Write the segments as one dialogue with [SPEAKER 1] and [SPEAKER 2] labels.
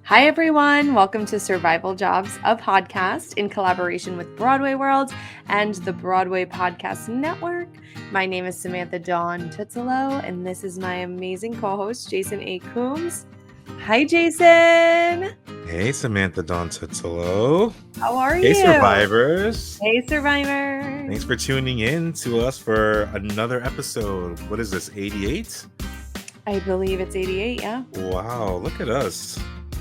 [SPEAKER 1] Hi, everyone. Welcome to Survival Jobs, a podcast in collaboration with BroadwayWorld and the Broadway Podcast Network. My name is Samantha Dawn Tutzelo, and this is my amazing co-host, Jason A. Coombs. Hi, Jason.
[SPEAKER 2] Hey, Samantha Dawn Tutzelo.
[SPEAKER 1] How are
[SPEAKER 2] Hey,
[SPEAKER 1] you?
[SPEAKER 2] survivors.
[SPEAKER 1] Hey, survivors.
[SPEAKER 2] Thanks for tuning in to us for another episode. What is this, 88?
[SPEAKER 1] I believe it's 88, yeah.
[SPEAKER 2] Wow, look at us.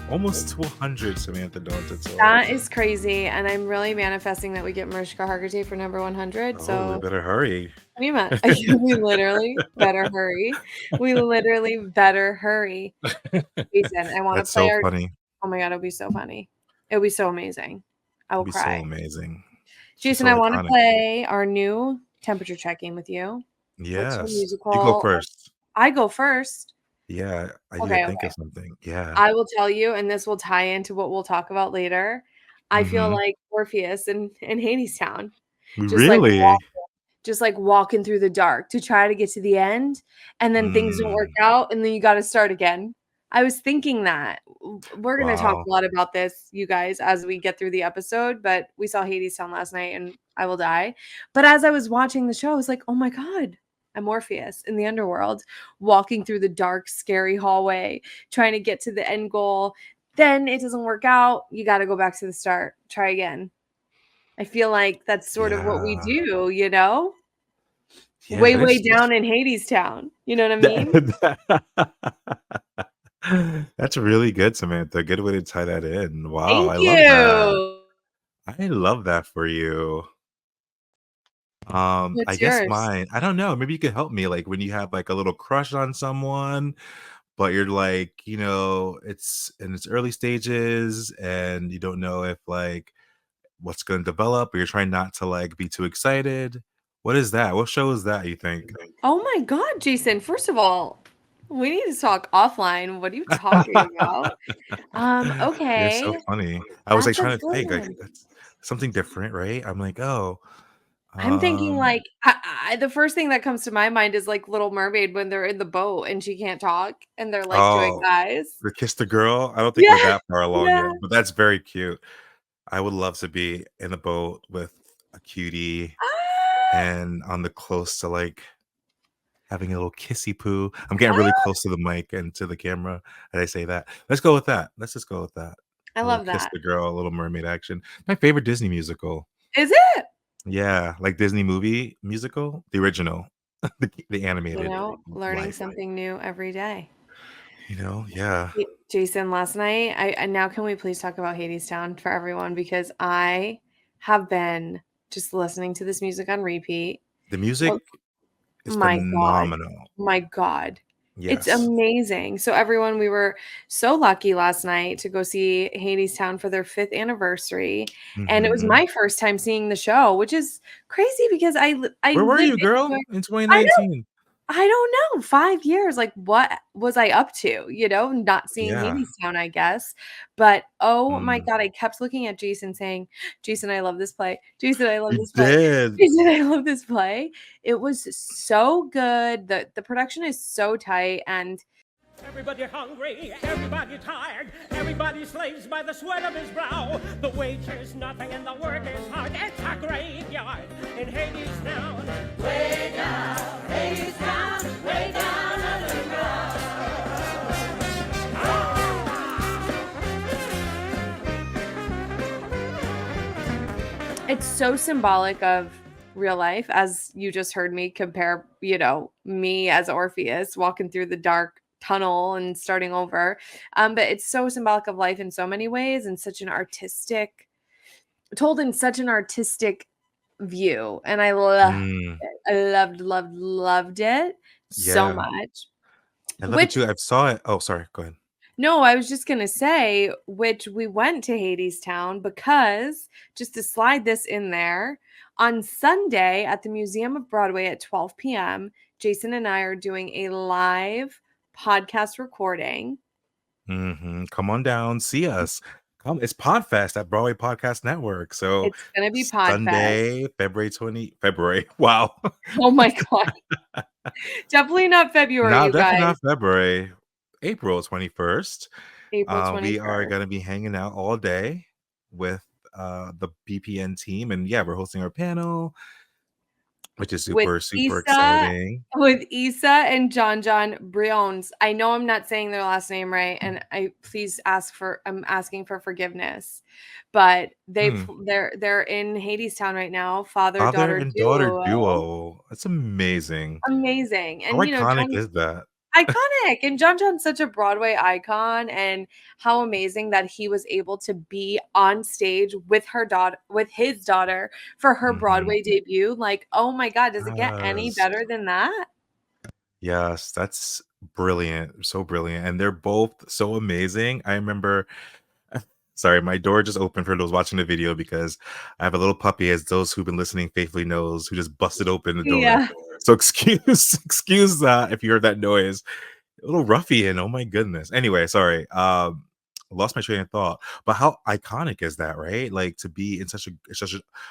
[SPEAKER 2] Almost to 100, Samantha Dawn Tutzelo.
[SPEAKER 1] That is crazy, and I'm really manifesting that we get Mariska Hargitay for number 100.
[SPEAKER 2] So we better hurry.
[SPEAKER 1] We literally better hurry. We literally better hurry. Jason, I want to play
[SPEAKER 2] so funny.
[SPEAKER 1] Oh my God, it'll be so funny. It'll be so amazing. I will cry.
[SPEAKER 2] So amazing.
[SPEAKER 1] Jason,
[SPEAKER 2] So
[SPEAKER 1] I want to
[SPEAKER 2] iconic.
[SPEAKER 1] play our new temperature checking with you.
[SPEAKER 2] Yes.
[SPEAKER 1] Musical?
[SPEAKER 2] You go first.
[SPEAKER 1] I go first.
[SPEAKER 2] Yeah, I need to think of something. Yeah.
[SPEAKER 1] I will tell you, and this will tie into what we'll talk about later. I feel like Orpheus in Hadestown.
[SPEAKER 2] Really?
[SPEAKER 1] Just like walking through the dark to try to get to the end, and then things don't work out, and then you got to start again. I was thinking that. We're going to talk a lot about this, you guys, as we get through the episode, but we saw Hadestown last night, and I will die. But as I was watching the show, I was like, oh my God, I'm Orpheus in the underworld, walking through the dark, scary hallway, trying to get to the end goal. Then it doesn't work out. You got to go back to the start. Try again. I feel like that's sort of what we do, you know? Yeah, way down in Hadestown. You know what
[SPEAKER 2] I mean? That's really good, Samantha. Good way to tie that in. Wow.
[SPEAKER 1] Thank you.
[SPEAKER 2] I love that for you. I guess mine, I don't know. Maybe you could help me. Like when you have like a little crush on someone, but you're like, you know, it's in its early stages and you don't know if like what's going to develop, or you're trying not to like be too excited. What is that? What show is that, you think?
[SPEAKER 1] Oh my God, Jason. First of all, we need to talk offline. What are you talking about? Okay.
[SPEAKER 2] You're so funny. I was like trying to think like that's something different, right? I'm like, oh.
[SPEAKER 1] I'm thinking like the first thing that comes to my mind is like Little Mermaid when they're in the boat and she can't talk and they're like doing guys.
[SPEAKER 2] The Kiss the Girl. I don't think we're that far along yet, but that's very cute. I would love to be in a boat with a cutie and on the close to like having a little kissy poo. I'm getting really close to the mic and to the camera as I say that. Let's go with that. Let's just go with that.
[SPEAKER 1] I love that.
[SPEAKER 2] Kiss the Girl, Little Mermaid action. My favorite Disney musical.
[SPEAKER 1] Is it?
[SPEAKER 2] Yeah, like Disney movie musical, the original, the animated.
[SPEAKER 1] You know, learning something new every day.
[SPEAKER 2] You know, yeah.
[SPEAKER 1] Jason, last night, I now can we please talk about Hadestown for everyone, because I have been just listening to this music on repeat.
[SPEAKER 2] The music is phenomenal.
[SPEAKER 1] My God. Yes. It's amazing. So everyone, we were so lucky last night to go see Hadestown for their 5th anniversary. And it was my first time seeing the show, which is crazy because I
[SPEAKER 2] Where were you, girl, in 2019?
[SPEAKER 1] I don't know. 5 years. Like, what was I up to? You know, not seeing Hadestown, I guess. But oh my God, I kept looking at Jason saying, Jason, I love this play. Jason, I love this play. Jason, I love this play. It was so good. The production is so tight, and
[SPEAKER 3] everybody hungry, everybody tired, everybody slaves by the sweat of his brow. The wage is nothing and the work is hard. It's a graveyard in Hadestown. Way down, Hadestown, way down underground.
[SPEAKER 1] It's so symbolic of real life, as you just heard me compare, you know, me as Orpheus walking through the dark tunnel and starting over. But it's so symbolic of life in so many ways, and told in such an artistic view. And I loved it so much.
[SPEAKER 2] I love it too. I saw it. Oh, sorry. Go ahead.
[SPEAKER 1] No, I was just going to say, which we went to Hadestown because, just to slide this in there, on Sunday at the Museum of Broadway at 12 p.m., Jason and I are doing a live podcast recording.
[SPEAKER 2] Come on down, see us. Come, it's Podfest at Broadway Podcast Network. So
[SPEAKER 1] it's gonna be Podfest.
[SPEAKER 2] Sunday, February. Wow.
[SPEAKER 1] Oh my God. Definitely not February.
[SPEAKER 2] No, definitely not February. April 21st.
[SPEAKER 1] April
[SPEAKER 2] We are
[SPEAKER 1] 23rd.
[SPEAKER 2] gonna be hanging out all day with the BPN team, and yeah, we're hosting our panel, which is
[SPEAKER 1] With
[SPEAKER 2] super, super
[SPEAKER 1] Issa
[SPEAKER 2] exciting.
[SPEAKER 1] with Issa and John Briones. I know I'm not saying their last name right, and I'm asking for forgiveness. But
[SPEAKER 2] Hmm.
[SPEAKER 1] they're in Hadestown right now,
[SPEAKER 2] Father
[SPEAKER 1] father-daughter
[SPEAKER 2] and daughter
[SPEAKER 1] duo.
[SPEAKER 2] duo. That's amazing.
[SPEAKER 1] Amazing.
[SPEAKER 2] How
[SPEAKER 1] And,
[SPEAKER 2] iconic
[SPEAKER 1] John
[SPEAKER 2] is that?
[SPEAKER 1] iconic, and John's such a Broadway icon, and how amazing that he was able to be on stage with his daughter for her
[SPEAKER 2] Mhm.
[SPEAKER 1] Broadway debut. Like, oh my god, does it get any
[SPEAKER 2] Yes.
[SPEAKER 1] better than that?
[SPEAKER 2] Yes, that's brilliant, so brilliant, and they're both so amazing. I remember sorry, my door just opened for those watching the video because I have a little puppy, as those who've been listening faithfully knows, who just busted open the door.
[SPEAKER 1] Yeah.
[SPEAKER 2] So excuse if you heard that noise. A little ruffian, oh my goodness. Anyway, sorry. Lost my train of thought. But how iconic is that, right? Like to be in such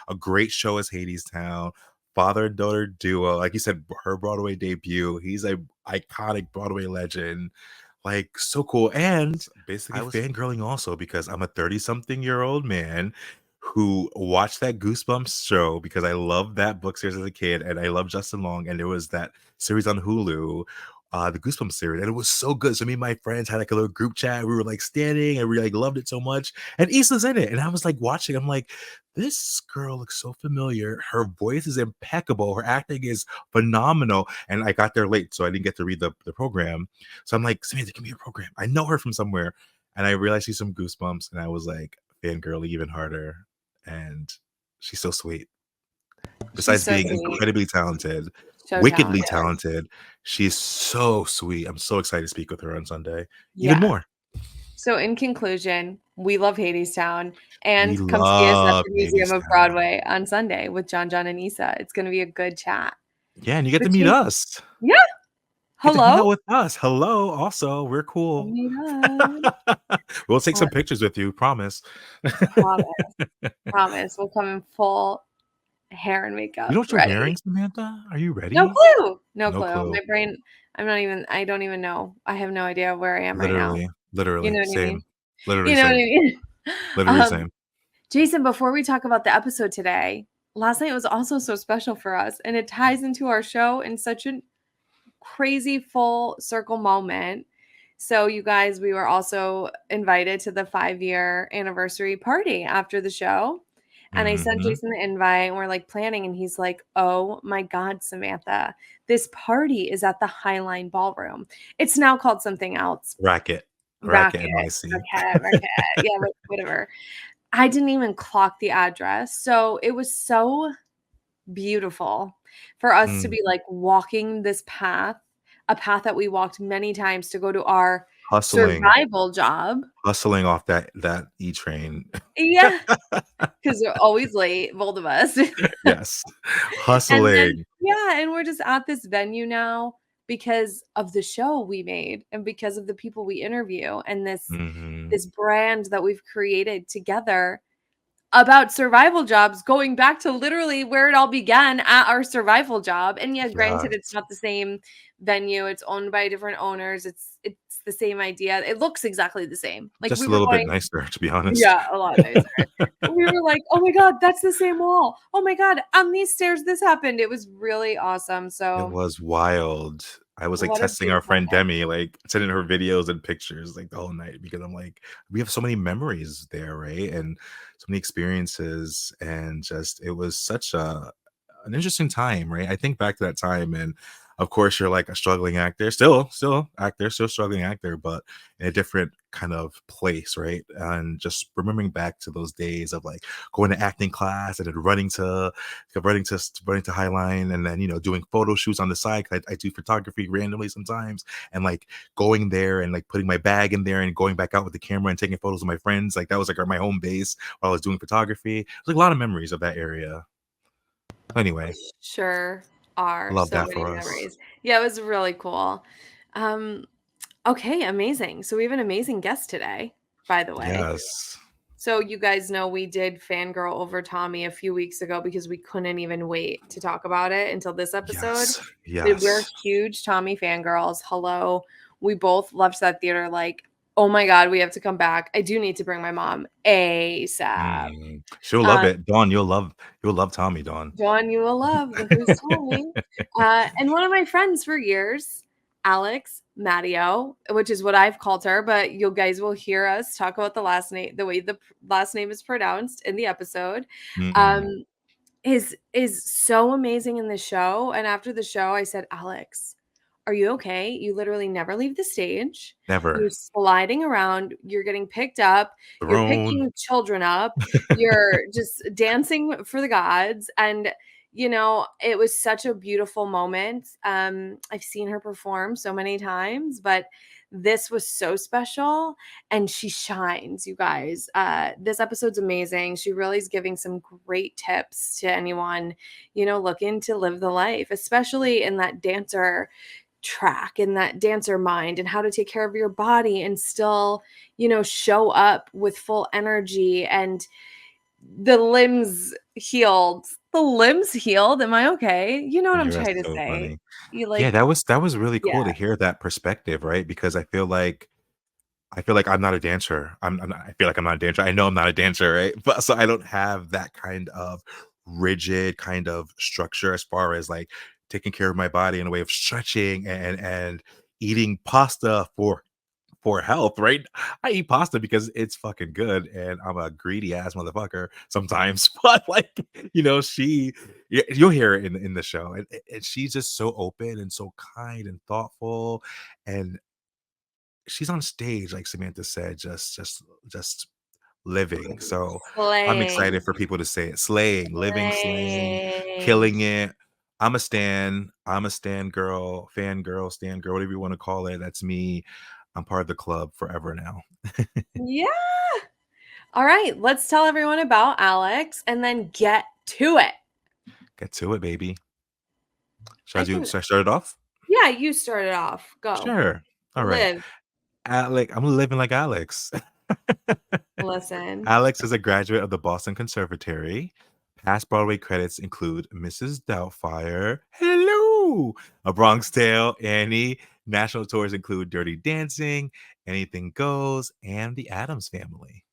[SPEAKER 2] a great show as Hadestown, father and daughter duo. Like you said, her Broadway debut. He's a iconic Broadway legend. Like so cool. And basically
[SPEAKER 4] I was
[SPEAKER 2] fangirling also because I'm a 30-something-year-old man who watched that Goosebumps show because I loved that book series as a kid and I love Justin Long. And there was that series on Hulu, the Goosebumps series, and it was so good. So me and my friends had like a little group chat. We were like standing and we like loved it so much. And Issa's in it. And I was like watching, I'm like, this girl looks so familiar. Her voice is impeccable. Her acting is phenomenal. And I got there late, so I didn't get to read the program. So I'm like, Samantha, give me your program. I know her from somewhere. And I realized she's from Goosebumps, and I was like, fangirl even harder. And she's so sweet.
[SPEAKER 1] She's
[SPEAKER 2] Besides
[SPEAKER 1] so
[SPEAKER 2] being
[SPEAKER 1] sweet.
[SPEAKER 2] incredibly talented,
[SPEAKER 1] So
[SPEAKER 2] wickedly
[SPEAKER 1] talented.
[SPEAKER 2] talented, she's so sweet. I'm so excited to speak with her on Sunday. Even
[SPEAKER 1] Yeah.
[SPEAKER 2] more.
[SPEAKER 1] So in conclusion, we love Hadestown,
[SPEAKER 2] We
[SPEAKER 1] and come see us at
[SPEAKER 2] love
[SPEAKER 1] the Museum of
[SPEAKER 2] Hadestown.
[SPEAKER 1] Broadway on Sunday with John and Issa. It's gonna be a good chat.
[SPEAKER 2] Yeah, and you get
[SPEAKER 1] But
[SPEAKER 2] to meet
[SPEAKER 1] Chase
[SPEAKER 2] us.
[SPEAKER 1] Yeah.
[SPEAKER 2] Get to hang out
[SPEAKER 1] Hello?
[SPEAKER 2] with us. Hello, also, we're
[SPEAKER 1] Oh
[SPEAKER 2] cool.
[SPEAKER 1] my god.
[SPEAKER 2] We'll take
[SPEAKER 1] Uh,
[SPEAKER 2] some pictures with you, promise.
[SPEAKER 1] promise, promise. We'll come in full hair and
[SPEAKER 2] You
[SPEAKER 1] makeup,
[SPEAKER 2] know what you're
[SPEAKER 1] ready.
[SPEAKER 2] wearing, Samantha? Are you
[SPEAKER 1] No
[SPEAKER 2] ready?
[SPEAKER 1] clue. No
[SPEAKER 2] No
[SPEAKER 1] clue.
[SPEAKER 2] clue.
[SPEAKER 1] My brain I don't even know. I have no idea where I am right now.
[SPEAKER 2] Literally,
[SPEAKER 1] You
[SPEAKER 2] literally,
[SPEAKER 1] know what I mean?
[SPEAKER 2] same. Literally
[SPEAKER 1] You know what I
[SPEAKER 2] same.
[SPEAKER 1] mean?
[SPEAKER 2] Literally
[SPEAKER 1] Um,
[SPEAKER 2] same.
[SPEAKER 1] Jason, before we talk about the episode today, last night was also so special for us, and it ties into our show in such a crazy full circle moment. So, you guys, we were also invited to the 5-year anniversary party after the show. And I sent
[SPEAKER 2] Mhm.
[SPEAKER 1] Jason the invite, and we're like planning, and he's like, "Oh my God, Samantha, this party is at the Highline Ballroom. It's now called something else.
[SPEAKER 2] Racket. Racket
[SPEAKER 1] Racket,
[SPEAKER 2] NYC.
[SPEAKER 1] Racket. Yeah, whatever." I didn't even clock the address. So it was so beautiful for us to
[SPEAKER 2] Mm.
[SPEAKER 1] be like walking this path, a path that we walked many times to go to our
[SPEAKER 2] Hustling.
[SPEAKER 1] survival job.
[SPEAKER 2] Hustling off that E train.
[SPEAKER 1] Yeah, because we're always late, both of us.
[SPEAKER 2] Yes.
[SPEAKER 1] And then,
[SPEAKER 2] Hustling.
[SPEAKER 1] yeah, and we're just at this venue now because of the show we made and because of the people we interview and
[SPEAKER 2] Mhm.
[SPEAKER 1] this brand that we've created together about survival jobs, going back to literally where it all began at our survival job. And yeah, granted, it's
[SPEAKER 2] Yes.
[SPEAKER 1] not the same venue. It's owned by different owners. It's the same idea. It looks exactly the same. Like
[SPEAKER 2] Just
[SPEAKER 1] we
[SPEAKER 2] a
[SPEAKER 1] were
[SPEAKER 2] little bit
[SPEAKER 1] going,
[SPEAKER 2] nicer, to be honest.
[SPEAKER 1] yeah, a lot nicer. We were like, oh my God, that's the same wall. Oh my God, on these stairs, this happened. It was really awesome.
[SPEAKER 2] It
[SPEAKER 1] So
[SPEAKER 2] was wild. I was, like,
[SPEAKER 1] what a
[SPEAKER 2] testing our
[SPEAKER 1] beautiful
[SPEAKER 2] friend
[SPEAKER 1] day.
[SPEAKER 2] Demi, like, sending her videos and pictures, like, the whole night because I'm like, we have so many memories there, right? And so many experiences, and just it was such an interesting time, right? I think back to that time, and of course, you're like a struggling actor, still actor, still struggling actor, but in a different kind of place, right? And just remembering back to those days of like going to acting class and then running to Highline, and then doing photo shoots on the side. 'Cause I do photography randomly sometimes, and like going there and like putting my bag in there and going back out with the camera and taking photos of my friends. Like that was like my home base while I was doing photography. There's like a lot of memories of that area. Anyway,
[SPEAKER 1] Sure are
[SPEAKER 2] love
[SPEAKER 1] so
[SPEAKER 2] that
[SPEAKER 1] many
[SPEAKER 2] for us.
[SPEAKER 1] memories. Yeah, it was really cool. Um, okay, amazing. So we have an amazing guest today, by the way.
[SPEAKER 2] Yes.
[SPEAKER 1] So you guys know we did fangirl over Tommy a few weeks ago because we couldn't even wait to talk about it until this episode.
[SPEAKER 2] Yes.
[SPEAKER 1] But we're
[SPEAKER 2] Yes.
[SPEAKER 1] huge Tommy fangirls. Hello. We both loved that theater like Oh my God, we have to come back. I do need to bring my mom ASAP.
[SPEAKER 2] She'll love it. Dawn, you'll love Tommy, Dawn.
[SPEAKER 1] Dawn, you will love the Who's Tommy. And one of my friends for years, Alex Matteo, which is what I've called her, but you guys will hear us talk about the last name, the way the last name is pronounced in the episode. Is so amazing in the show. And after the show, I said, Alex, are you okay? You literally never leave the stage.
[SPEAKER 2] Never.
[SPEAKER 1] You're sliding around. You're getting picked up. You're
[SPEAKER 2] Thrown.
[SPEAKER 1] picking children up. You're just dancing for the gods. And, you know, it was such a beautiful moment. I've seen her perform so many times, but this was so special, and she shines, you guys. This episode's amazing. She really is giving some great tips to anyone, you know, looking to live the life, especially in that dancer track, in that dancer mind, and how to take care of your body and still, you know, show up with full energy and the limbs healed. The limbs healed. Am I okay? You know what I'm
[SPEAKER 2] You're
[SPEAKER 1] trying to
[SPEAKER 2] so
[SPEAKER 1] say.
[SPEAKER 2] funny.
[SPEAKER 1] You
[SPEAKER 2] Yeah,
[SPEAKER 1] like,
[SPEAKER 2] that was really cool
[SPEAKER 1] yeah.
[SPEAKER 2] to hear that perspective, right? Because I feel like I'm not a dancer. I feel like I'm not a dancer. I know I'm not a dancer, right? But so I don't have that kind of rigid kind of structure as far as like taking care of my body in a way of stretching and eating pasta for health, right? I eat pasta because it's fucking good and I'm a greedy ass motherfucker sometimes. But like, you know, you'll hear it in the show. And she's just so open and so kind and thoughtful. And she's on stage, like Samantha said, just living. So I'm
[SPEAKER 1] Slaying.
[SPEAKER 2] excited for people to say it. Slaying, living, slaying,
[SPEAKER 1] Slaying.
[SPEAKER 2] killing it. I'm a stan girl, fan girl, stan girl, whatever you want to call it. That's me. I'm part of the club forever now.
[SPEAKER 1] Yeah. All right. Let's tell everyone about Alex and then get to it.
[SPEAKER 2] Get to it, baby.
[SPEAKER 1] I
[SPEAKER 2] Should
[SPEAKER 1] can,
[SPEAKER 2] I start it off?
[SPEAKER 1] yeah, you started off. Go.
[SPEAKER 2] Sure. All right.
[SPEAKER 1] Live.
[SPEAKER 2] I'm living like Alex.
[SPEAKER 1] Listen.
[SPEAKER 2] Alex is a graduate of the Boston Conservatory. Past Broadway credits include Mrs. Doubtfire, Hello, A Bronx Tale, Annie. National tours include Dirty Dancing, Anything Goes, and The Addams Family.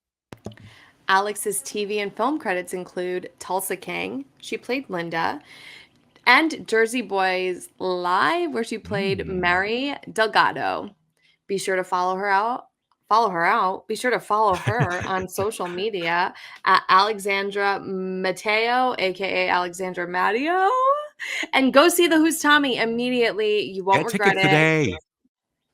[SPEAKER 1] Alex's TV and film credits include Tulsa King, she played Linda, and Jersey Boys Live, where she played Mary Delgado. Be sure to follow her out. Be sure to follow her on social media at Alexandra Matteo, aka Alexandra Matteo, and go see the Who's Tommy immediately. You won't
[SPEAKER 2] Get
[SPEAKER 1] regret
[SPEAKER 2] tickets
[SPEAKER 1] it.
[SPEAKER 2] today.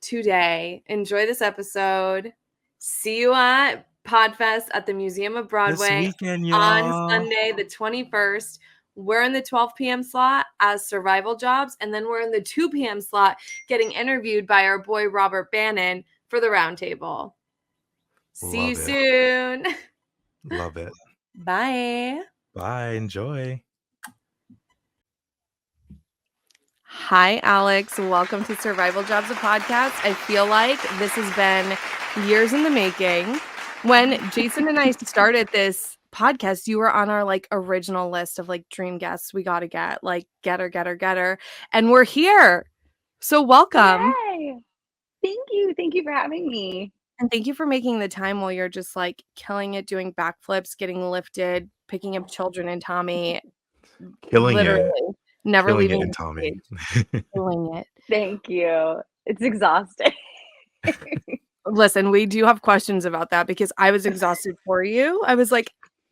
[SPEAKER 1] Today. Enjoy this episode. See you at Podfest at the Museum of
[SPEAKER 2] This
[SPEAKER 1] Broadway
[SPEAKER 2] weekend,
[SPEAKER 1] on
[SPEAKER 2] y'all.
[SPEAKER 1] Sunday, the 21st. We're in the 12 p.m. slot as survival jobs, and then we're in the 2 p.m. slot getting interviewed by our boy Robert Bannon for the roundtable. See you
[SPEAKER 2] Love it.
[SPEAKER 1] soon.
[SPEAKER 2] Love it.
[SPEAKER 1] Bye.
[SPEAKER 2] Bye. Enjoy.
[SPEAKER 1] Hi, Alex. Welcome to Survival Jobs, a podcast. I feel like this has been years in the making. When Jason and I started this podcast, you were on our like original list of like dream guests we got to get, like get her. And we're here. So welcome.
[SPEAKER 4] Yay. Thank you for having me.
[SPEAKER 1] And thank you for making the time while you're just like killing it, doing backflips, getting lifted, picking up children and Tommy.
[SPEAKER 2] Killing
[SPEAKER 1] Literally.
[SPEAKER 2] it.
[SPEAKER 1] Never
[SPEAKER 2] Killing
[SPEAKER 1] leaving
[SPEAKER 2] it in
[SPEAKER 1] the
[SPEAKER 2] Tommy.
[SPEAKER 1] stage. Killing it.
[SPEAKER 4] Thank you. It's exhausting.
[SPEAKER 1] Listen, we do have questions about that because I was exhausted for you. I was like,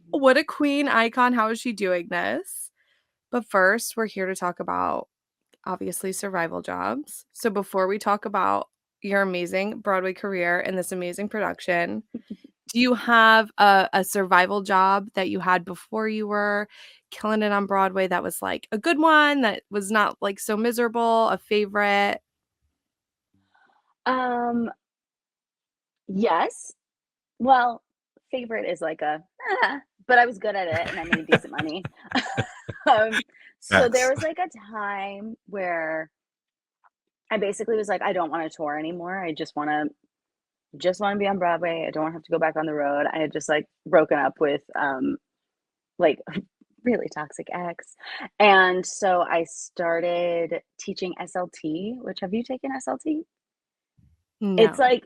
[SPEAKER 1] what a queen icon. How is she doing this? But first, we're here to talk about obviously survival jobs. So before we talk about your amazing Broadway career and this amazing production, do you have a survival job that you had before you were killing it on Broadway that was like a good one, that was not like so miserable, a favorite?
[SPEAKER 4] Yes. Well, favorite is like but I was good at it and I made decent money. So there was like a time where I basically was like, I don't want to tour anymore. I just want to be on Broadway. I don't want to have to go back on the road. I had just like broken up with like really toxic ex. And so I started teaching SLT, which have you taken SLT?
[SPEAKER 1] No.
[SPEAKER 4] It's like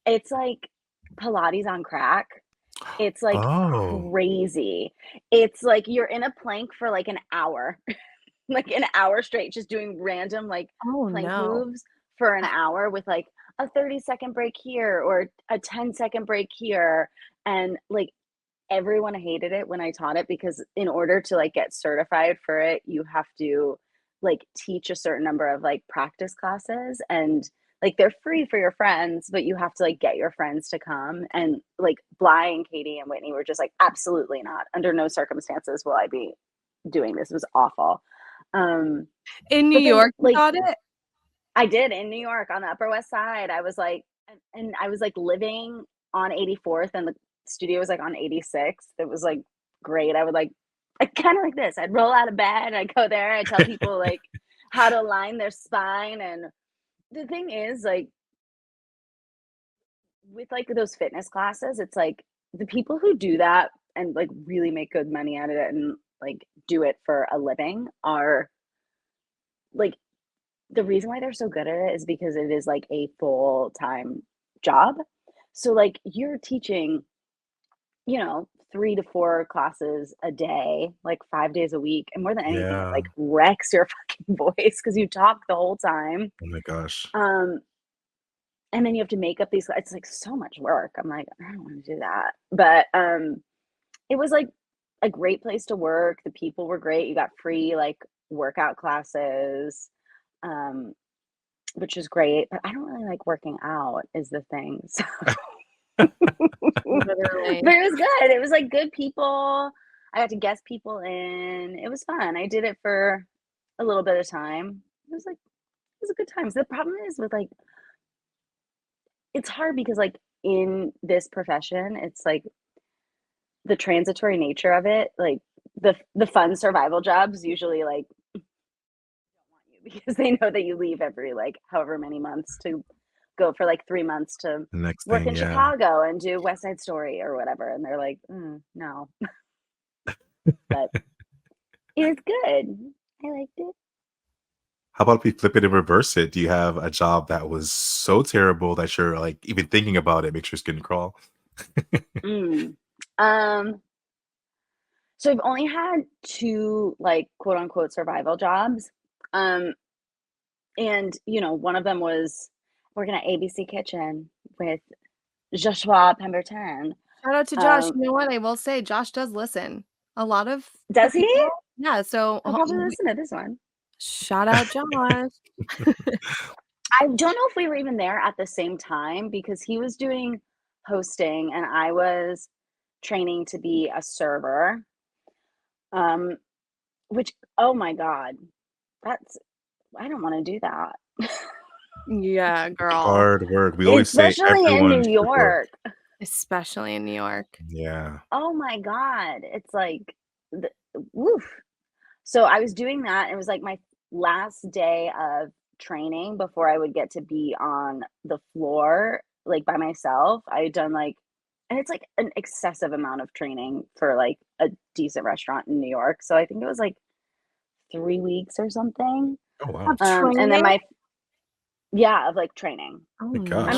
[SPEAKER 4] It's like Pilates on crack. It's like
[SPEAKER 2] Oh.
[SPEAKER 4] crazy. It's like you're in a plank for like an hour, like an hour straight, just doing random like
[SPEAKER 1] Oh,
[SPEAKER 4] plank
[SPEAKER 1] no.
[SPEAKER 4] moves for an hour with like a 30-second break here or a 10-second break here. And like everyone hated it when I taught it because in order to like get certified for it, you have to like teach a certain number of like practice classes and like they're free for your friends, but you have to like get your friends to come. And like Bly and Katie and Whitney were just like, absolutely not. Under no circumstances will I be doing this. It was awful.
[SPEAKER 1] In New
[SPEAKER 4] But then
[SPEAKER 1] York, you
[SPEAKER 4] like
[SPEAKER 1] taught it?
[SPEAKER 4] I did in New York on the Upper West Side. I was like, and I was like living on 84th and the studio was like on 86th. It was like great. I would like, I kind of like this. I'd roll out of bed. I'd go there. I'd tell people like how to line their spine. And the thing is, like, with like those fitness classes, it's like the people who do that and like really make good money out of it and like do it for a living are like the reason why they're so good at it is because it is like a full-time job. So like you're teaching, 3 to 4 classes a day, like 5 days a week, and more than anything, it
[SPEAKER 2] Yeah.
[SPEAKER 4] like wrecks your fucking voice because you talk the whole time.
[SPEAKER 2] Oh my gosh.
[SPEAKER 4] And then you have to make up these it's like so much work. I'm like, I don't want to do that. But it was like a great place to work. The people were great. You got free like workout classes. Which is great, but I don't really like working out is the thing. So
[SPEAKER 1] Literally.
[SPEAKER 4] but it was good. It was like good people. I got to guest people in. It was fun. I did it for a little bit of time. It was a good time. So the problem is with like it's hard because like in this profession, it's like the transitory nature of it, like the fun survival jobs usually like because they know that you leave every like however many months to go for like 3 months to
[SPEAKER 2] The next
[SPEAKER 4] work
[SPEAKER 2] thing,
[SPEAKER 4] in
[SPEAKER 2] yeah.
[SPEAKER 4] Chicago and do West Side Story or whatever. And they're like, no. But it was good. I liked it.
[SPEAKER 2] How about if we flip it and reverse it? Do you have a job that was so terrible that you're like even thinking about it makes your skin crawl?
[SPEAKER 4] Mm. Um, so I've only had 2 like quote unquote survival jobs. Um, and one of them was working at ABC Kitchen with Joshua Pemberton.
[SPEAKER 1] Shout out to Josh. You know what? I will say Josh does listen. A lot of the
[SPEAKER 4] Does he?
[SPEAKER 1] people yeah, so
[SPEAKER 4] I'll probably listen to this one.
[SPEAKER 1] shout out Josh.
[SPEAKER 4] I don't know if we were even there at the same time because he was doing hosting and I was training to be a server. Which oh my God, that's I don't want to do that.
[SPEAKER 1] Yeah, girl.
[SPEAKER 2] Hard work. We always say
[SPEAKER 4] Especially in
[SPEAKER 2] everyone
[SPEAKER 4] New
[SPEAKER 2] should work.
[SPEAKER 4] York.
[SPEAKER 1] Especially in New York.
[SPEAKER 2] Yeah.
[SPEAKER 4] Oh my God. It's like, woof. So I was doing that. It was like my last day of training before I would get to be on the floor, like by myself. I had done like, and it's like an excessive amount of training for like a decent restaurant in New York. So I think it was like 3 weeks or something.
[SPEAKER 2] Oh wow.
[SPEAKER 1] Of
[SPEAKER 4] And then
[SPEAKER 1] training?
[SPEAKER 4] of like training.
[SPEAKER 1] Oh,
[SPEAKER 2] My gosh.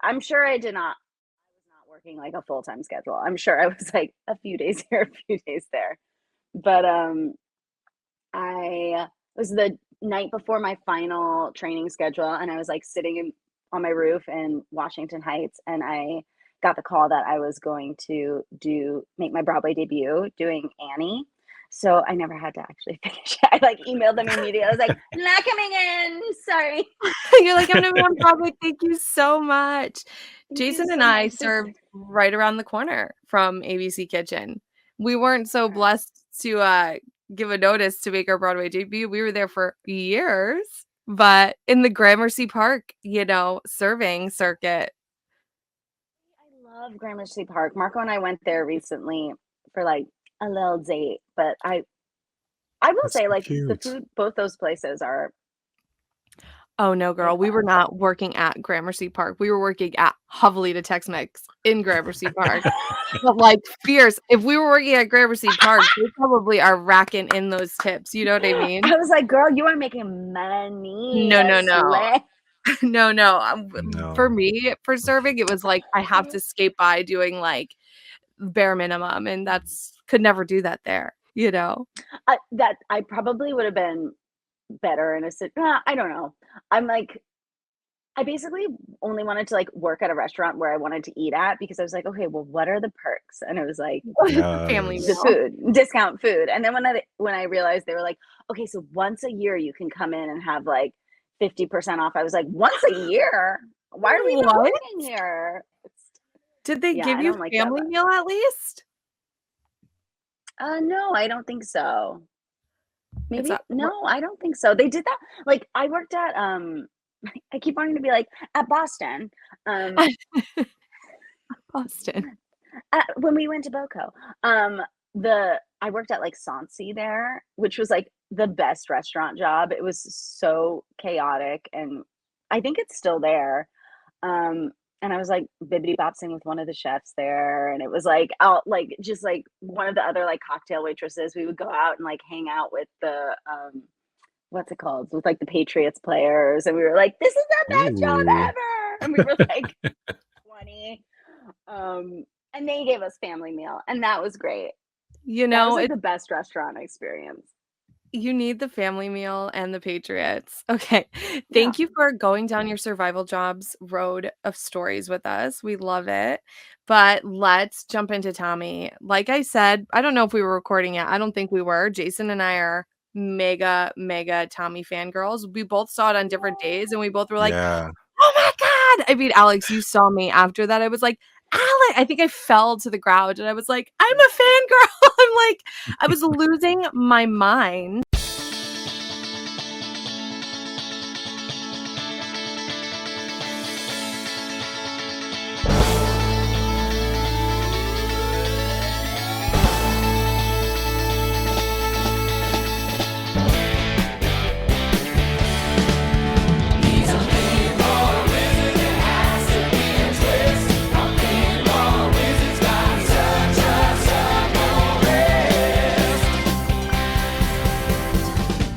[SPEAKER 4] I'm sure I did not I was not working like a full-time schedule. I'm sure I was like a few days here, a few days there. But I it was the night before my final training schedule and I was like sitting on my roof in Washington Heights and I got the call that I was going to make my Broadway debut doing Annie. So I never had to actually finish it. I like emailed them immediately. I was like, not coming in. Sorry.
[SPEAKER 1] You're like, I'm gonna be on Broadway. Thank you so much. Jason and I served right around the corner from ABC Kitchen. We weren't so blessed to give a notice to make our Broadway debut. We were there for years, but in the Gramercy Park, serving circuit.
[SPEAKER 4] I love Gramercy Park. Marco and I went there recently for like a little date, but I will
[SPEAKER 2] That's
[SPEAKER 4] say
[SPEAKER 2] so
[SPEAKER 4] like the
[SPEAKER 2] cute.
[SPEAKER 4] food, both those places are.
[SPEAKER 1] Oh no, girl. We were not working at Gramercy Park. We were working at Hovelita Tex-Mex in Gramercy Park. But like fierce. If we were working at Gramercy Park, we probably are racking in those tips. You know what I mean?
[SPEAKER 4] I was like, girl, you are making money.
[SPEAKER 1] No. No, for
[SPEAKER 2] No.
[SPEAKER 1] me, for serving, it was like I have to skate by doing like bare minimum, and that's could never do that there, you know?
[SPEAKER 4] That I probably would have been better in a I don't know. I'm like I basically only wanted to, like, work at a restaurant where I wanted to eat at because I was like, "Okay, well, what are the perks?" And it was like,
[SPEAKER 1] Family
[SPEAKER 4] the
[SPEAKER 2] Yes.
[SPEAKER 1] meal.
[SPEAKER 4] food, discount food, and then when I realized they were like, "Okay, so once a year you can come in and have, like, 50% off," I was like, "Once a year? Why are we even
[SPEAKER 1] What?
[SPEAKER 4] working here?"
[SPEAKER 1] Did they
[SPEAKER 4] Yeah,
[SPEAKER 1] give
[SPEAKER 4] I
[SPEAKER 1] you
[SPEAKER 4] don't like that
[SPEAKER 1] family
[SPEAKER 4] vibe.
[SPEAKER 1] meal at least?
[SPEAKER 4] No, I don't think so.
[SPEAKER 1] It's
[SPEAKER 4] Maybe
[SPEAKER 1] a what
[SPEAKER 4] no, I don't think so. They did that like, I worked at, I keep wanting to be like, at Boston, um,
[SPEAKER 1] Boston.
[SPEAKER 4] when we went to Boco, I worked at, like, Sansi there, which was, like, the best restaurant job. It was so chaotic, and I think it's still there. Um, and I was, like, bibbidi-bopping with one of the chefs there, and it was, like, out like, just, like, one of the other, like, cocktail waitresses. We would go out and, like, hang out with the, what's it called? With, like, the Patriots players, and we were like, "This is the best job
[SPEAKER 2] Ooh.
[SPEAKER 4] ever!" And we were, like, 20. And they gave us family meal, and that was great.
[SPEAKER 1] You
[SPEAKER 4] That was,
[SPEAKER 1] know,
[SPEAKER 4] like,
[SPEAKER 1] it
[SPEAKER 4] the best restaurant experience.
[SPEAKER 1] you need the family meal and the Patriots. Okay.
[SPEAKER 4] Yeah.
[SPEAKER 1] Thank you for going down your survival jobs road of stories with us. We love it. But let's jump into Tommy. Like I said, I don't know if we were recording yet. I don't think we were. Jason and I are mega, mega Tommy fangirls. We both saw it on different days and we both were like,
[SPEAKER 2] Yeah.
[SPEAKER 1] oh my God. I mean, Alex, you saw me after that. I was like, Alex, I think I fell to the ground and I was like, I'm a fangirl. I'm like, I was losing my mind.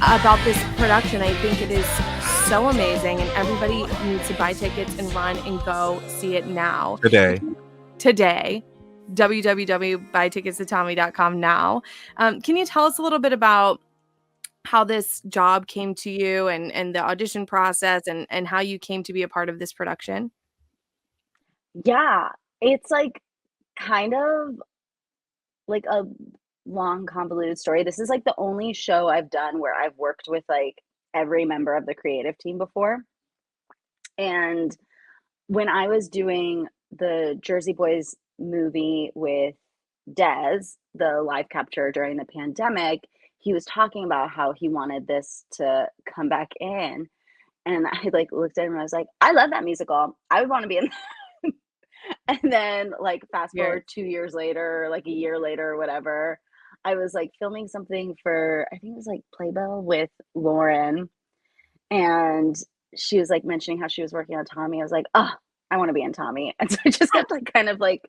[SPEAKER 1] About this production. I think it is so amazing, and everybody needs to buy tickets and run and go see it now. Today. www.buyticketstotommy.com now. Can you tell us a little bit about how this job came to you and the audition process and how you came to be a part of this production?
[SPEAKER 4] Yeah, it's, like, kind of like a long convoluted story. This is, like, the only show I've done where I've worked with, like, every member of the creative team before, and when I was doing the Jersey Boys movie with Dez, the live capture during the pandemic, he was talking about how he wanted this to come back in, and I, like, looked at him and I was like, "I love that musical. I would wanna be in." And then, like, fast
[SPEAKER 1] Yes.
[SPEAKER 4] forward 2 years later, like, a year later or whatever, I was, like, filming something for I think it was, like, Playbill with Lauren, and she was, like, mentioning how she was working on Tommy. I was like, "Oh, I wanna be in Tommy." And so I just kept, like, kind of, like,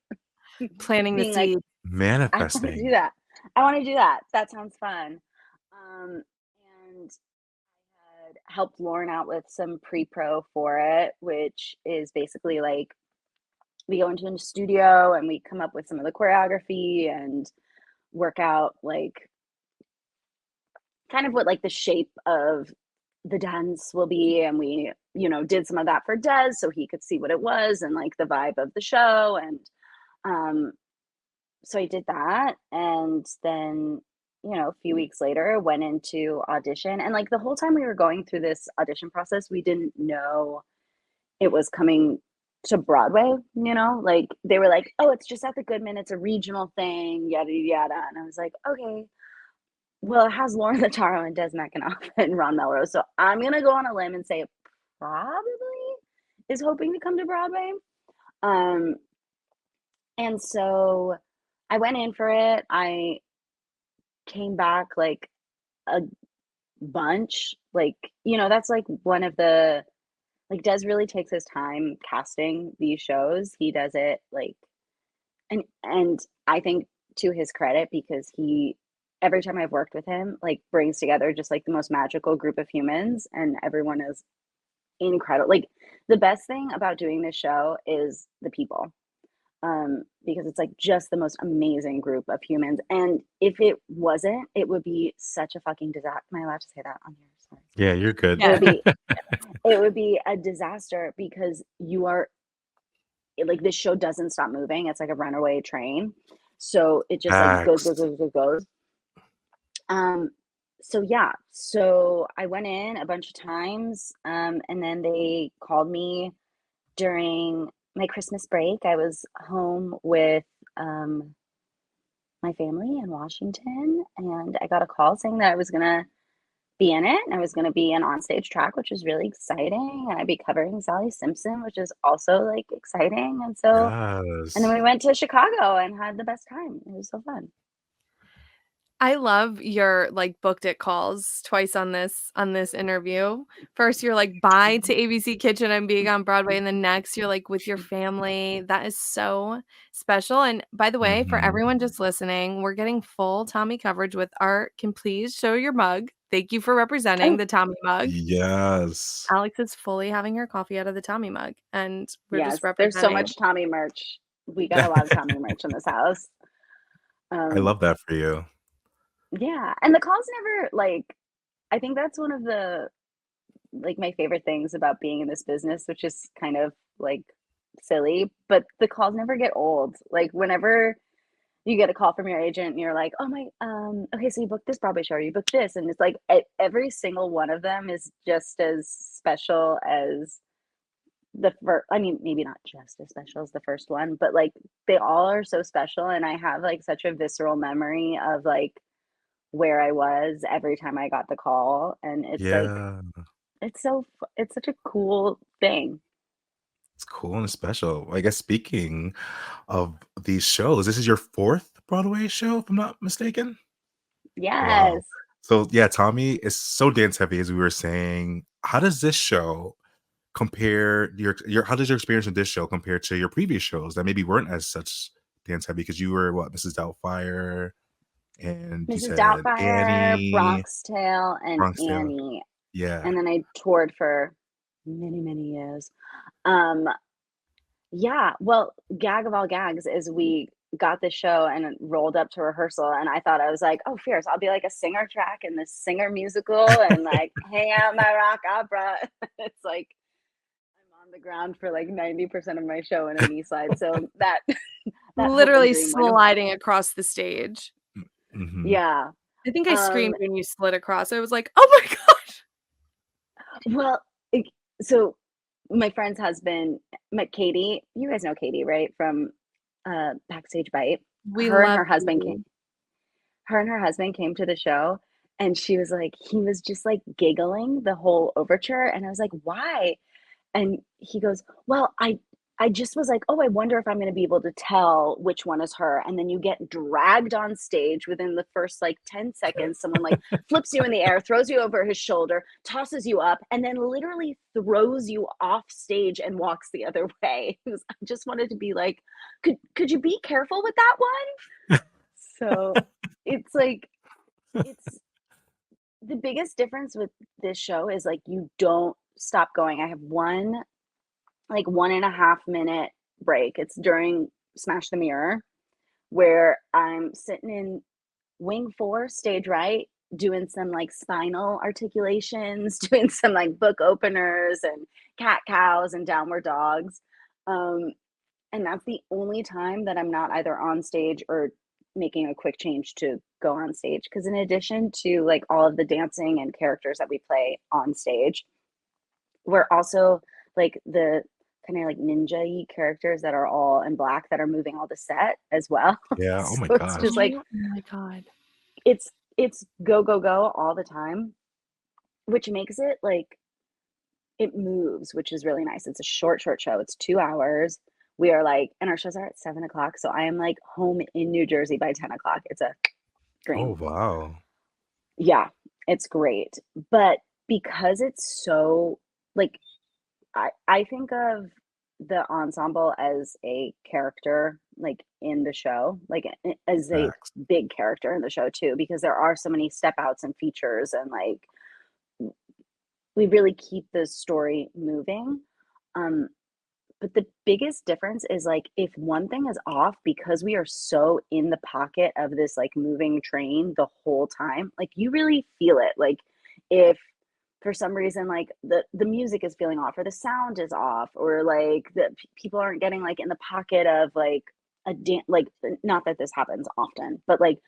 [SPEAKER 1] Planting the
[SPEAKER 4] being like,
[SPEAKER 1] seed.
[SPEAKER 4] "I wanna do
[SPEAKER 2] Manifesting.
[SPEAKER 4] that. I wanna do that. That sounds fun." Um, and I had helped Lauren out with some pre-pro for it, which is basically, like, we go into a studio and we come up with some of the choreography and work out like kind of what like the shape of the dance will be, and we did some of that for Des so he could see what it was and like the vibe of the show. And um so I did that, and then a few weeks later went into audition, and like the whole time we were going through this audition process we didn't know it was coming to Broadway, like they were like, "Oh, it's just at the Goodman, it's a regional thing, yada yada." And I was like, "Okay, well, it has Lauren Lataro and Des McAnuff and Ron Melrose, so I'm gonna go on a limb and say it probably is hoping to come to Broadway." Um, and so I went in for it. I came back like a bunch, like that's like one of the like Des really takes his time casting these shows. He does it like and I think to his credit because he every time I've worked with him, like brings together just like the most magical group of humans and everyone is incredible. Like, the best thing about doing this show is the people, because it's like just the most amazing group of humans. And if it wasn't, it would be such a fucking disaster. Am I allowed to say that on here? Sorry.
[SPEAKER 2] Yeah, you're good.
[SPEAKER 1] Yeah.
[SPEAKER 4] It would be a disaster because you are like, this show doesn't stop moving. It's like a runaway train. So it just like goes,
[SPEAKER 2] Facts.
[SPEAKER 4] goes, goes, goes, goes. So yeah, so I went in a bunch of times, and then they called me during my Christmas break. I was home with my family in Washington, and I got a call saying that I was gonna be in it, and I was gonna be an onstage track, which was really exciting, and I'd be covering Sally Simpson, which is also like exciting. And then
[SPEAKER 2] Yes.
[SPEAKER 4] we went to Chicago and had the best time. It was so fun.
[SPEAKER 1] I love your, like, booked it calls twice on this interview. First, you're like, "Bye to ABC Kitchen, I'm being on Broadway," and then next, you're, like, with your family. That is so special, and by the way, for
[SPEAKER 2] Mhm.
[SPEAKER 1] everyone just listening, we're getting full Tommy coverage with Art. Can please show your mug. Thank you for representing
[SPEAKER 4] Oh,
[SPEAKER 1] the Tommy mug.
[SPEAKER 2] Yes.
[SPEAKER 1] Alex is fully having her coffee out of the Tommy mug, and we're just
[SPEAKER 4] yes, there's so
[SPEAKER 1] representing.
[SPEAKER 4] much Tommy merch. We got a lot of Tommy merch in this house.
[SPEAKER 2] I
[SPEAKER 4] Um,
[SPEAKER 2] love that for you.
[SPEAKER 4] yeah, and the calls never like. I think that's one of the like my favorite things about being in this business, which is kind of like silly, but the calls never get old. Like, whenever you get a call from your agent and you're like, oh my, okay, so you booked this Broadway show, or you booked this, and it's like every single one of them is just as special as the first. I mean, maybe not just as special as the first one, but like they all are so special, and I have like such a visceral memory of like where I was every time I got the call, and it's like
[SPEAKER 2] Yeah.
[SPEAKER 4] it's such a cool thing.
[SPEAKER 2] It's cool and special. I guess speaking of these shows, this is your 4th Broadway show, if I'm not mistaken? Wow.
[SPEAKER 4] Yes.
[SPEAKER 2] So, yeah, Tommy is so dance heavy, as we were saying. How does this show compare your how does your experience with this show compare to your previous shows that maybe weren't as such dance heavy? Because you were what, Mrs. Doubtfire, and you
[SPEAKER 4] Mrs.
[SPEAKER 2] said
[SPEAKER 4] Doubtfire,
[SPEAKER 2] Annie,
[SPEAKER 4] Bronx Tale, and
[SPEAKER 2] Bronx Tale.
[SPEAKER 4] Annie.
[SPEAKER 2] Yeah.
[SPEAKER 4] And then I toured for many, many years. Um, yeah, well, gag of all gags is we got the show and it rolled up to rehearsal, and I thought, I was like, oh, fierce, I'll be like a singer track in this singer musical and like hang out my rock opera. It's like I'm on the ground for like 90% of my show in a knee slide. So that that hope and
[SPEAKER 1] Literally
[SPEAKER 4] dream went.
[SPEAKER 1] sliding across the stage.
[SPEAKER 2] Mhm.
[SPEAKER 4] Yeah.
[SPEAKER 1] I think I
[SPEAKER 4] Um,
[SPEAKER 1] screamed when you slid across. I was like, "Oh my gosh."
[SPEAKER 4] well, so my friend's husband met Katie. You guys know Katie, right? From Backstage Bite.
[SPEAKER 1] We
[SPEAKER 4] Her and
[SPEAKER 1] love
[SPEAKER 4] her husband
[SPEAKER 1] you.
[SPEAKER 4] came. Her and her husband came to the show, and she was like, he was just like giggling the whole overture, and I was like, why? And he goes, well, I just was like, oh, I wonder if I'm going to be able to tell which one is her. And then you get dragged on stage within the first like 10 seconds. Someone like flips you in the air, throws you over his shoulder, tosses you up, and then literally throws you off stage and walks the other way. I just wanted to be like, could you be careful with that one? So it's like, it's the biggest difference with this show is like you don't stop going. I have one like 1.5 minute break. It's during Smash the Mirror, where I'm sitting in wing 4, stage right, doing some like spinal articulations, doing some like book openers and cat cows and downward dogs. Um, and that's the only time that I'm not either on stage or making a quick change to go on stage. Because in addition to like all of the dancing and characters that we play on stage, we're also like the kind of like ninja-y characters that are all in black that are moving all the set as well.
[SPEAKER 2] Yeah. Oh
[SPEAKER 4] So
[SPEAKER 2] my
[SPEAKER 4] it's
[SPEAKER 2] gosh.
[SPEAKER 4] just like
[SPEAKER 1] Oh my god.
[SPEAKER 4] it's go go go all the time, which makes it like it moves, which is really nice. It's a short show. It's 2 hours. We are like, and our shows are at 7 o'clock. So I am like home in New Jersey by 10 o'clock. It's a
[SPEAKER 2] Oh,
[SPEAKER 4] dream.
[SPEAKER 2] wow.
[SPEAKER 4] Yeah, it's great. But because it's so like I think of the ensemble as a character like in the show, like as a
[SPEAKER 2] Facts.
[SPEAKER 4] big character in the show too, because there are so many step outs and features and like we really keep the story moving. Um, but the biggest difference is like if one thing is off because we are so in the pocket of this like moving train the whole time, like you really feel it. Like if for some reason like the music is feeling off or the sound is off or like people aren't getting like in the pocket of like like not that this happens often, but like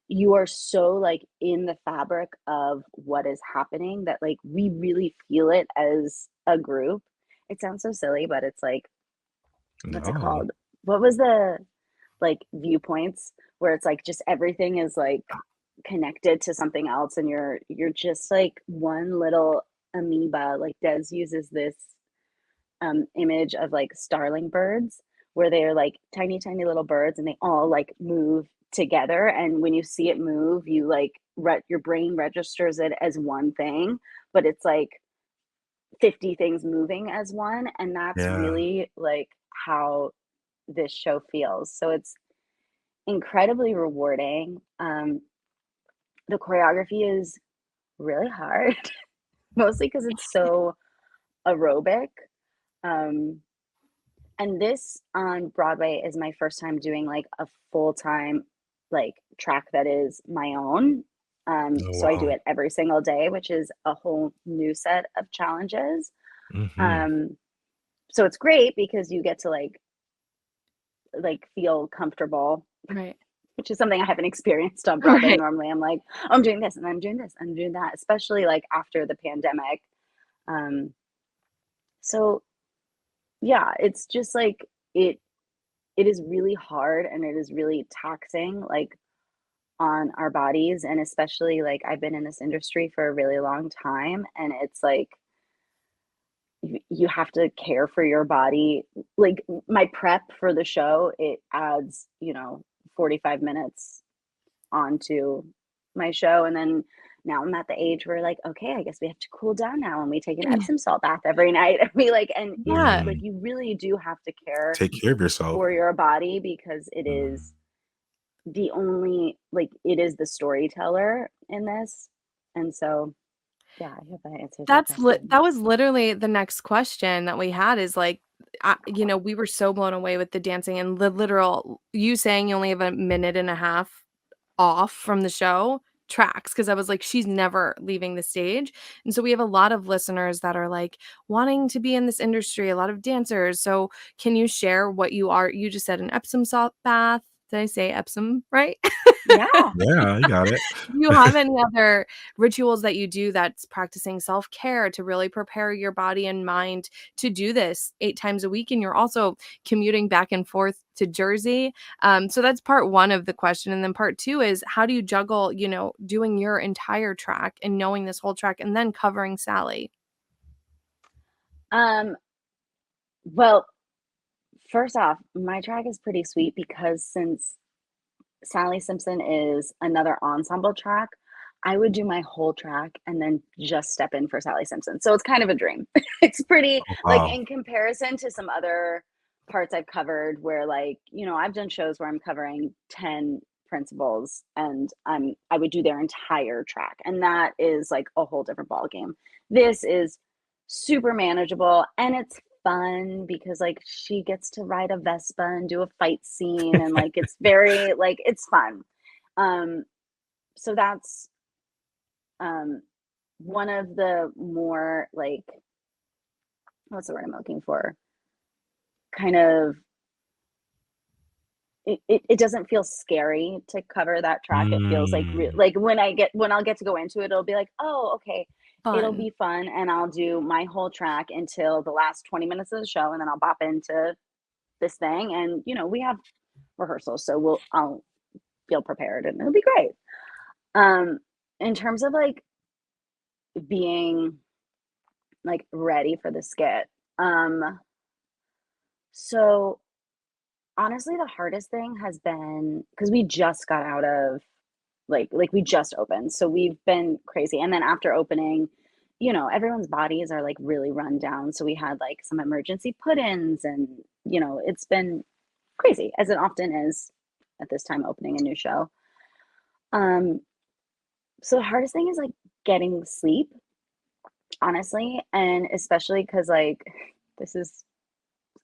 [SPEAKER 4] you are so like in the fabric of what is happening that like we really feel it as a group. It sounds so silly, but it's like, what's it
[SPEAKER 2] No.
[SPEAKER 4] called? What was the like viewpoints where it's like just everything is like connected to something else and you're just like one little amoeba. Like Des uses this image of like starling birds where they're like tiny tiny little birds and they all like move together, and when you see it move you like your brain registers it as one thing, but it's like 50 things moving as one, and that's
[SPEAKER 2] Yeah.
[SPEAKER 4] really like how this show feels. So it's incredibly rewarding. The choreography is really hard, mostly because it's so aerobic. Um, and this on Broadway is my first time doing like a full time like track that is my own.
[SPEAKER 2] Oh,
[SPEAKER 4] So I do
[SPEAKER 2] wow.
[SPEAKER 4] it every single day, which is a whole new set of challenges.
[SPEAKER 2] Mhm.
[SPEAKER 4] Um, so it's great because you get to like feel comfortable,
[SPEAKER 1] Right.
[SPEAKER 4] which is something I haven't experienced on Broadway.
[SPEAKER 1] Right.
[SPEAKER 4] Normally, I'm like, oh, I'm doing this and I'm doing this and I'm doing that, especially like after the pandemic. Um, so yeah, it's just like it is really hard and it is really taxing like on our bodies, and especially like I've been in this industry for a really long time and it's like you have to care for your body. Like my prep for the show, it adds, 45 minutes onto my show. And then now I'm at the age where like, okay, I guess we have to cool down now and we take an Epsom salt bath every night. And we like, and it
[SPEAKER 1] Yeah.
[SPEAKER 4] like
[SPEAKER 2] Mm.
[SPEAKER 4] you really do have to care
[SPEAKER 2] Take care of yourself.
[SPEAKER 4] for your body because it
[SPEAKER 2] Mm.
[SPEAKER 4] is the only like it is the storyteller in this. And so yeah, I hope that answers your question.
[SPEAKER 1] That was literally the next question that we had is like, we were so blown away with the dancing and the literal you saying you only have a minute and a half off from the show tracks because I was like, she's never leaving the stage. And so we have a lot of listeners that are like wanting to be in this industry, a lot of dancers. So can you share what you are? You just said an Epsom salt bath. Did I say Epsom right?
[SPEAKER 4] Yeah.
[SPEAKER 2] Yeah, you got it.
[SPEAKER 1] Do you have any other rituals that you do that's practicing self-care to really prepare your body and mind to do this 8 times a week? And you're also commuting back and forth to Jersey. So that's part one of the question. And then part two is how do you juggle, doing your entire track and knowing this whole track and then covering Sally?
[SPEAKER 4] Um, well, first off, my track is pretty sweet because since Sally Simpson is another ensemble track, I would do my whole track and then just step in for Sally Simpson. So it's kind of a dream. It's pretty
[SPEAKER 2] Oh,
[SPEAKER 4] like
[SPEAKER 2] wow.
[SPEAKER 4] in comparison to some other parts I've covered where like, I've done shows where I'm covering 10 principals and I would do their entire track. And that is like a whole different ball game. This is super manageable and it's fun because like she gets to ride a Vespa and do a fight scene and like it's very like it's fun. Um so that's um one of the more like what's the word I'm looking for? Kind of it doesn't feel scary to cover that track. It feels like
[SPEAKER 2] Mm.
[SPEAKER 4] like when I'll get to go into it, it'll be like, oh, okay, it'll
[SPEAKER 1] Fun.
[SPEAKER 4] be fun, and I'll do my whole track until the last 20 minutes of the show, and then I'll bop into this thing, and we have rehearsals, so I'll feel prepared, and it'll be great. Um, in terms of like being like ready for the skit, so honestly, the hardest thing has been because we just got out of like we just opened, so we've been crazy. And then after opening, everyone's bodies are like really run down. So we had like some emergency put-ins, and it's been crazy as it often is at this time opening a new show. Um, so the hardest thing is like getting sleep. honestly, and especially because like this is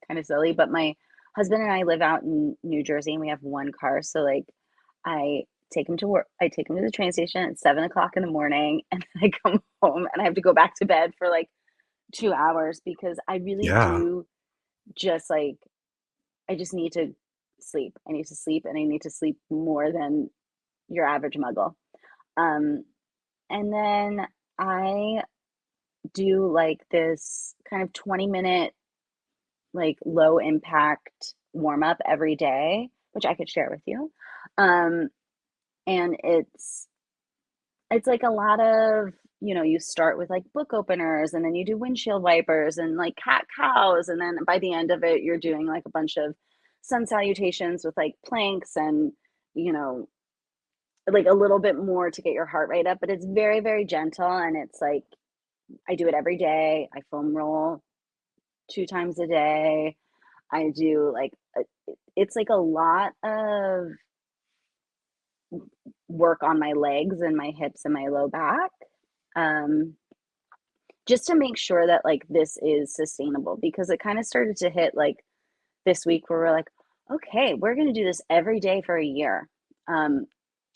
[SPEAKER 4] kind of silly, but my husband and I live out in New Jersey and we have one car. So like I take him to work, I take him to the train station at 7 o'clock in the morning, and then I come home and I have to go back to bed for like 2 hours because I really
[SPEAKER 2] Yeah.
[SPEAKER 4] do just like I just need to sleep. I need to sleep and I need to sleep more than your average muggle. Um, and then I do like this kind of 20-minute, like low impact warm up every day, which I could share with you. Um, and it's like a lot of, you start with like book openers and then you do windshield wipers and like cat cows. And then by the end of it, you're doing like a bunch of sun salutations with like planks and, you know, like a little bit more to get your heart rate up. But it's very, very gentle. And it's like, I do it every day. I foam roll 2 times a day. I do like, it's like a lot of work on my legs and my hips and my low back. Um, just to make sure that like this is sustainable because it kind of started to hit like this week where we're like, okay, we're going to do this every day for a year,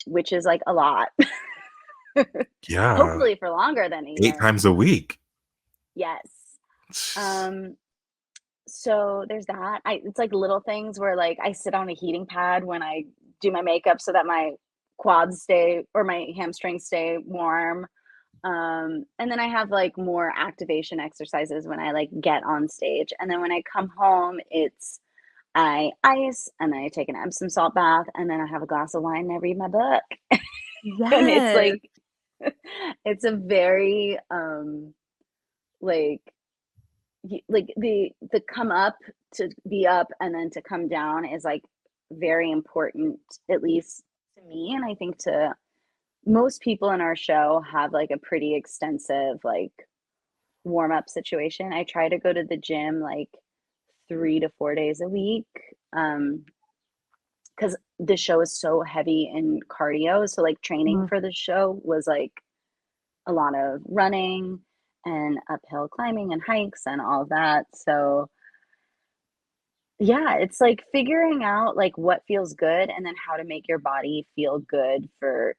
[SPEAKER 4] which is like a lot.
[SPEAKER 2] Yeah.
[SPEAKER 4] Hopefully for longer than a
[SPEAKER 2] 8
[SPEAKER 4] year.
[SPEAKER 2] times a week.
[SPEAKER 4] Yes. So there's that. It's like little things where like I sit on a heating pad when I do my makeup so that my quads stay or my hamstrings stay warm. And then I have like more activation exercises when I like get on stage. And then when I come home, I ice and then I take an Epsom salt bath and then I have a glass of wine and I read my book. And it's
[SPEAKER 1] Yes.
[SPEAKER 4] like it's a very like the come up to be up and then to come down is like very important, at least to me, and I think to most people in our show have like a pretty extensive like warm up situation. I try to go to the gym like 3 to 4 days a week because the show is so heavy in cardio. So like training for the show was like a lot of running and uphill climbing and hikes and all of that. So yeah, it's like figuring out like what feels good and then how to make your body feel good for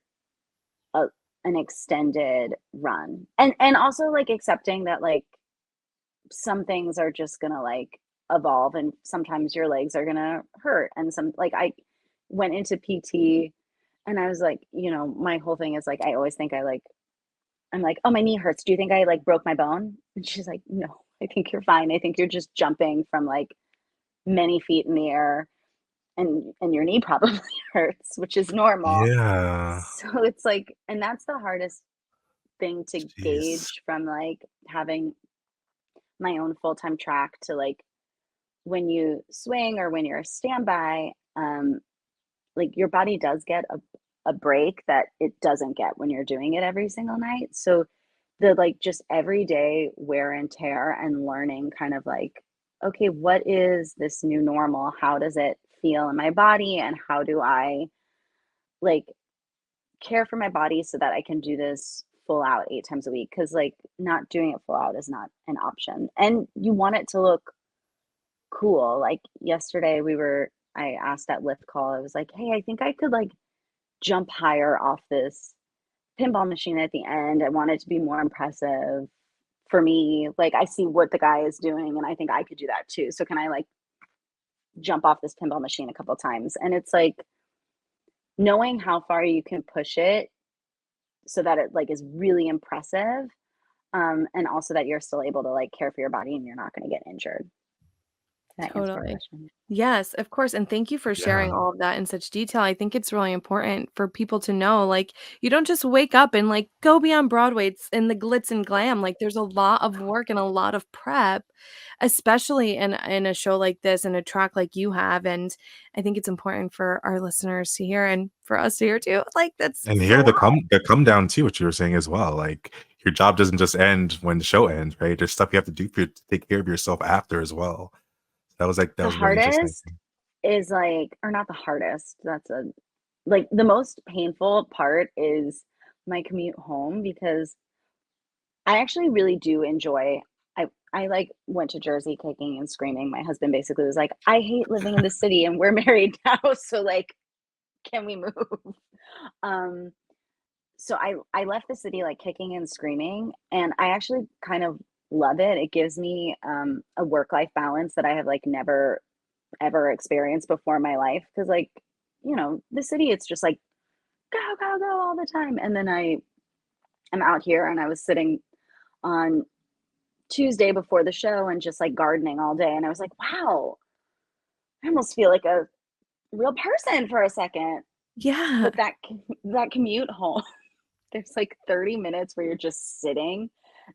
[SPEAKER 4] a, an extended run. And also like accepting that like some things are just gonna like evolve and sometimes your legs are gonna hurt. And some like I went into PT and I was like, my whole thing is like I always think I'm like, oh, my knee hurts. Do you think I like broke my bone? And she's like, no, I think you're fine. I think you're just jumping from like many feet in the air and your knee probably hurts, which is normal.
[SPEAKER 2] Yeah.
[SPEAKER 4] So it's like, and that's the hardest thing to
[SPEAKER 2] Jeez.
[SPEAKER 4] gauge from like having my own full-time track to like when you swing or when you're a standby, like your body does get a break that it doesn't get when you're doing it every single night. So the like just everyday wear and tear and learning kind of like, okay, what is this new normal? How does it feel in my body? And how do I like care for my body so that I can do this full out 8 times a week? Because like not doing it full out is not an option. And you want it to look cool. Like yesterday I asked at lift call, I was like, hey, I think I could like jump higher off this pinball machine at the end. I want it to be more impressive for me. Like I see what the guy is doing and I think I could do that too. So can I like jump off this pinball machine a couple times? And it's like knowing how far you can push it so that it like is really impressive. And also that you're still able to like care for your body and you're not going to get injured. Can that answer your
[SPEAKER 1] Totally.
[SPEAKER 4] question?
[SPEAKER 1] Yes, of course, and thank you for sharing
[SPEAKER 2] Yeah.
[SPEAKER 1] all of that in such detail. I think it's really important for people to know, like, you don't just wake up and, like, go be on Broadway, it's in the glitz and glam, like, there's a lot of work and a lot of prep, especially in a show like this and a track like you have, and I think it's important for our listeners to hear and for us to hear too, like, that's
[SPEAKER 2] And
[SPEAKER 1] a
[SPEAKER 2] here
[SPEAKER 1] lot.
[SPEAKER 2] the come down too, what you were saying as well. Like your job doesn't just end when the show ends, right? There's stuff you have to do to take care of yourself after as well. That
[SPEAKER 4] The
[SPEAKER 2] was really interesting.
[SPEAKER 4] hardest is like, or not the hardest, like the most painful part is my commute home because I actually really do enjoy. I like went to Jersey kicking and screaming. My husband basically was like, "I hate living in the city, and we're married now, so like, can we move?" Um, so I left the city like kicking and screaming, and I actually kind of love it. It gives me a work life balance that I have like never ever experienced before in my life. Because like, the city, it's just like go go go all the time, and then I am out here, and I was sitting on Tuesday before the show and just like gardening all day, and I was like, wow, I almost feel like a real person for a second.
[SPEAKER 1] Yeah.
[SPEAKER 4] But that commute home, there's like 30 minutes where you're just sitting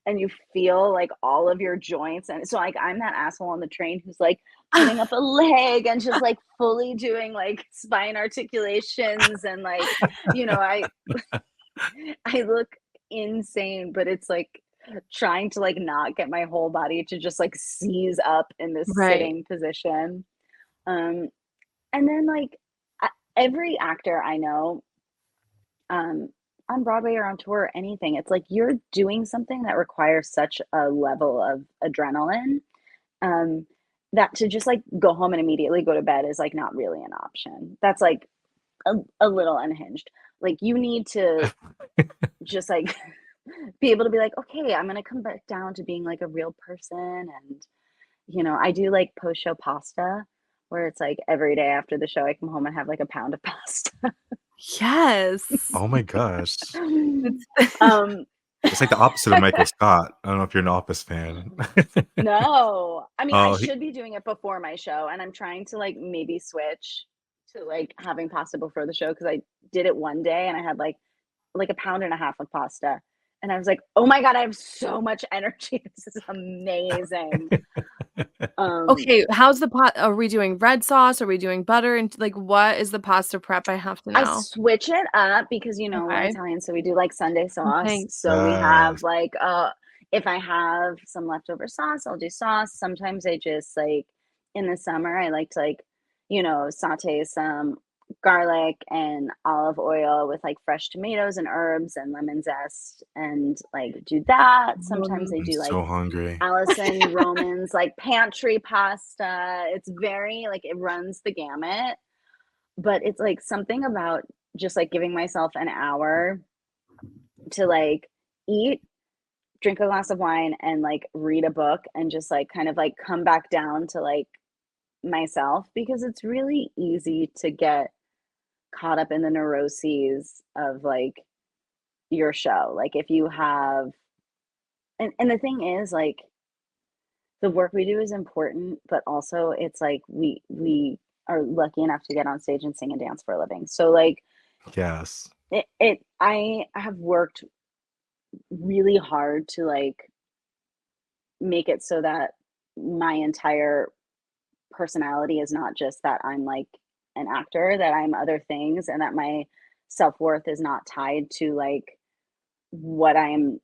[SPEAKER 4] and you feel like all of your joints. And so like I'm that asshole on the train who's like putting up a leg and just like fully doing like spine articulations and like, I I look insane, but it's like trying to like not get my whole body to just like seize up in this
[SPEAKER 1] Right.
[SPEAKER 4] sitting position. Um, and then like every actor I know, um, on Broadway or on tour or anything, it's like you're doing something that requires such a level of adrenaline, um, that to just like go home and immediately go to bed is like not really an option. That's like a little unhinged. Like you need to just like be able to be like, okay, I'm gonna come back down to being like a real person. And I do like post show pasta where it's like every day after the show I come home and have like a pound of pasta.
[SPEAKER 1] Yes.
[SPEAKER 2] Oh my gosh.
[SPEAKER 4] um
[SPEAKER 2] It's like the opposite of Michael Scott. I don't know if you're an Office fan.
[SPEAKER 4] no, I mean I
[SPEAKER 2] Oh,
[SPEAKER 4] should be doing it before my show, and I'm trying to like maybe switch to like having pasta before the show because I did it one day and I had like a pound and a half of pasta. And I was like, oh my God, I have so much energy. This is amazing.
[SPEAKER 1] Okay, how's the pot? Are we doing red sauce? Are we doing butter? And like, what is the pasta prep? I have to
[SPEAKER 4] I
[SPEAKER 1] know.
[SPEAKER 4] switch it up because, we're
[SPEAKER 1] Okay.
[SPEAKER 4] Italian. So we do like Sunday sauce.
[SPEAKER 1] Thanks.
[SPEAKER 4] So we have like, if I have some leftover sauce, I'll do sauce. Sometimes I just like in the summer, I like to like, saute some garlic and olive oil with like fresh tomatoes and herbs and lemon zest and like do that. Sometimes I
[SPEAKER 2] I'm
[SPEAKER 4] do like
[SPEAKER 2] so hungry.
[SPEAKER 4] Alison Roman's like pantry pasta. It's very like it runs the gamut, but it's like something about just like giving myself an hour to like eat, drink a glass of wine, and like read a book and just like kind of like come back down to like myself because it's really easy to get caught up in the neuroses of like your show. Like if you have and the thing is like the work we do is important, but also it's like we are lucky enough to get on stage and sing and dance for a living. So like
[SPEAKER 2] Yes.
[SPEAKER 4] I have worked really hard to like make it so that my entire personality is not just that I'm like an actor, that I'm other things, and that my self-worth is not tied to like what I'm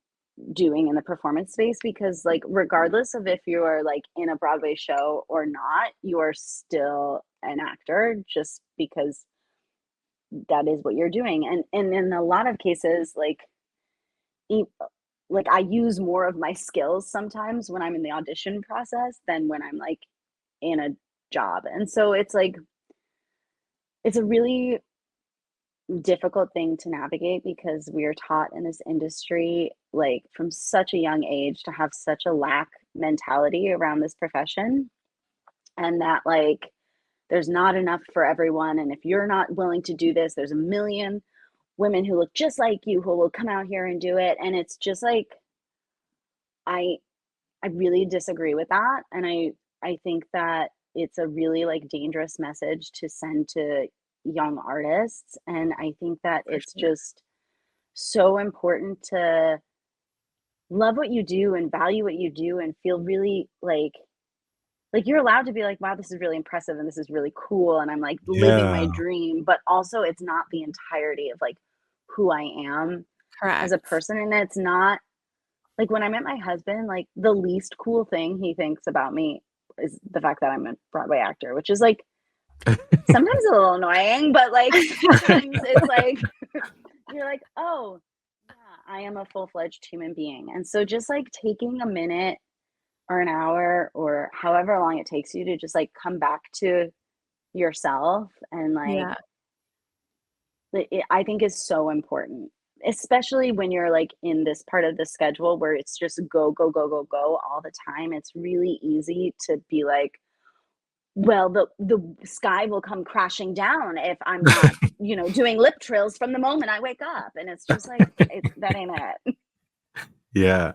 [SPEAKER 4] doing in the performance space. Because like regardless of if you're like in a Broadway show or not, you are still an actor just because that is what you're doing. And in a lot of cases like I use more of my skills sometimes when I'm in the audition process than when I'm like in a job. And so it's like it's a really difficult thing to navigate because we are taught in this industry like from such a young age to have such a lack mentality around this profession, and that like there's not enough for everyone, and if you're not willing to do this, there's a million women who look just like you who will come out here and do it. And it's just like I I really disagree with that, and I think that it's a really like dangerous message to send to young artists, and I think that
[SPEAKER 1] For
[SPEAKER 4] it's
[SPEAKER 1] sure.
[SPEAKER 4] just so important to love what you do and value what you do and feel really like you're allowed to be like, wow, this is really impressive and this is really cool and I'm like living my
[SPEAKER 2] Yeah.
[SPEAKER 4] dream, but also it's not the entirety of like who I am as a
[SPEAKER 1] Correct.
[SPEAKER 4] person. And it's not like when I met my husband, like the least cool thing he thinks about me is the fact that I'm a Broadway actor, which is like sometimes a little annoying, but like sometimes it's like you're like, oh yeah, I am a full-fledged human being. And so just like taking a minute or an hour or however long it takes you to just like come back to yourself and like
[SPEAKER 1] Yeah.
[SPEAKER 4] I think is so important, especially when you're like in this part of the schedule where it's just go, go, go, go, go all the time. It's really easy to be like, well, the sky will come crashing down if I'm not, doing lip trills from the moment I wake up. And it's just like, that ain't it.
[SPEAKER 2] Yeah.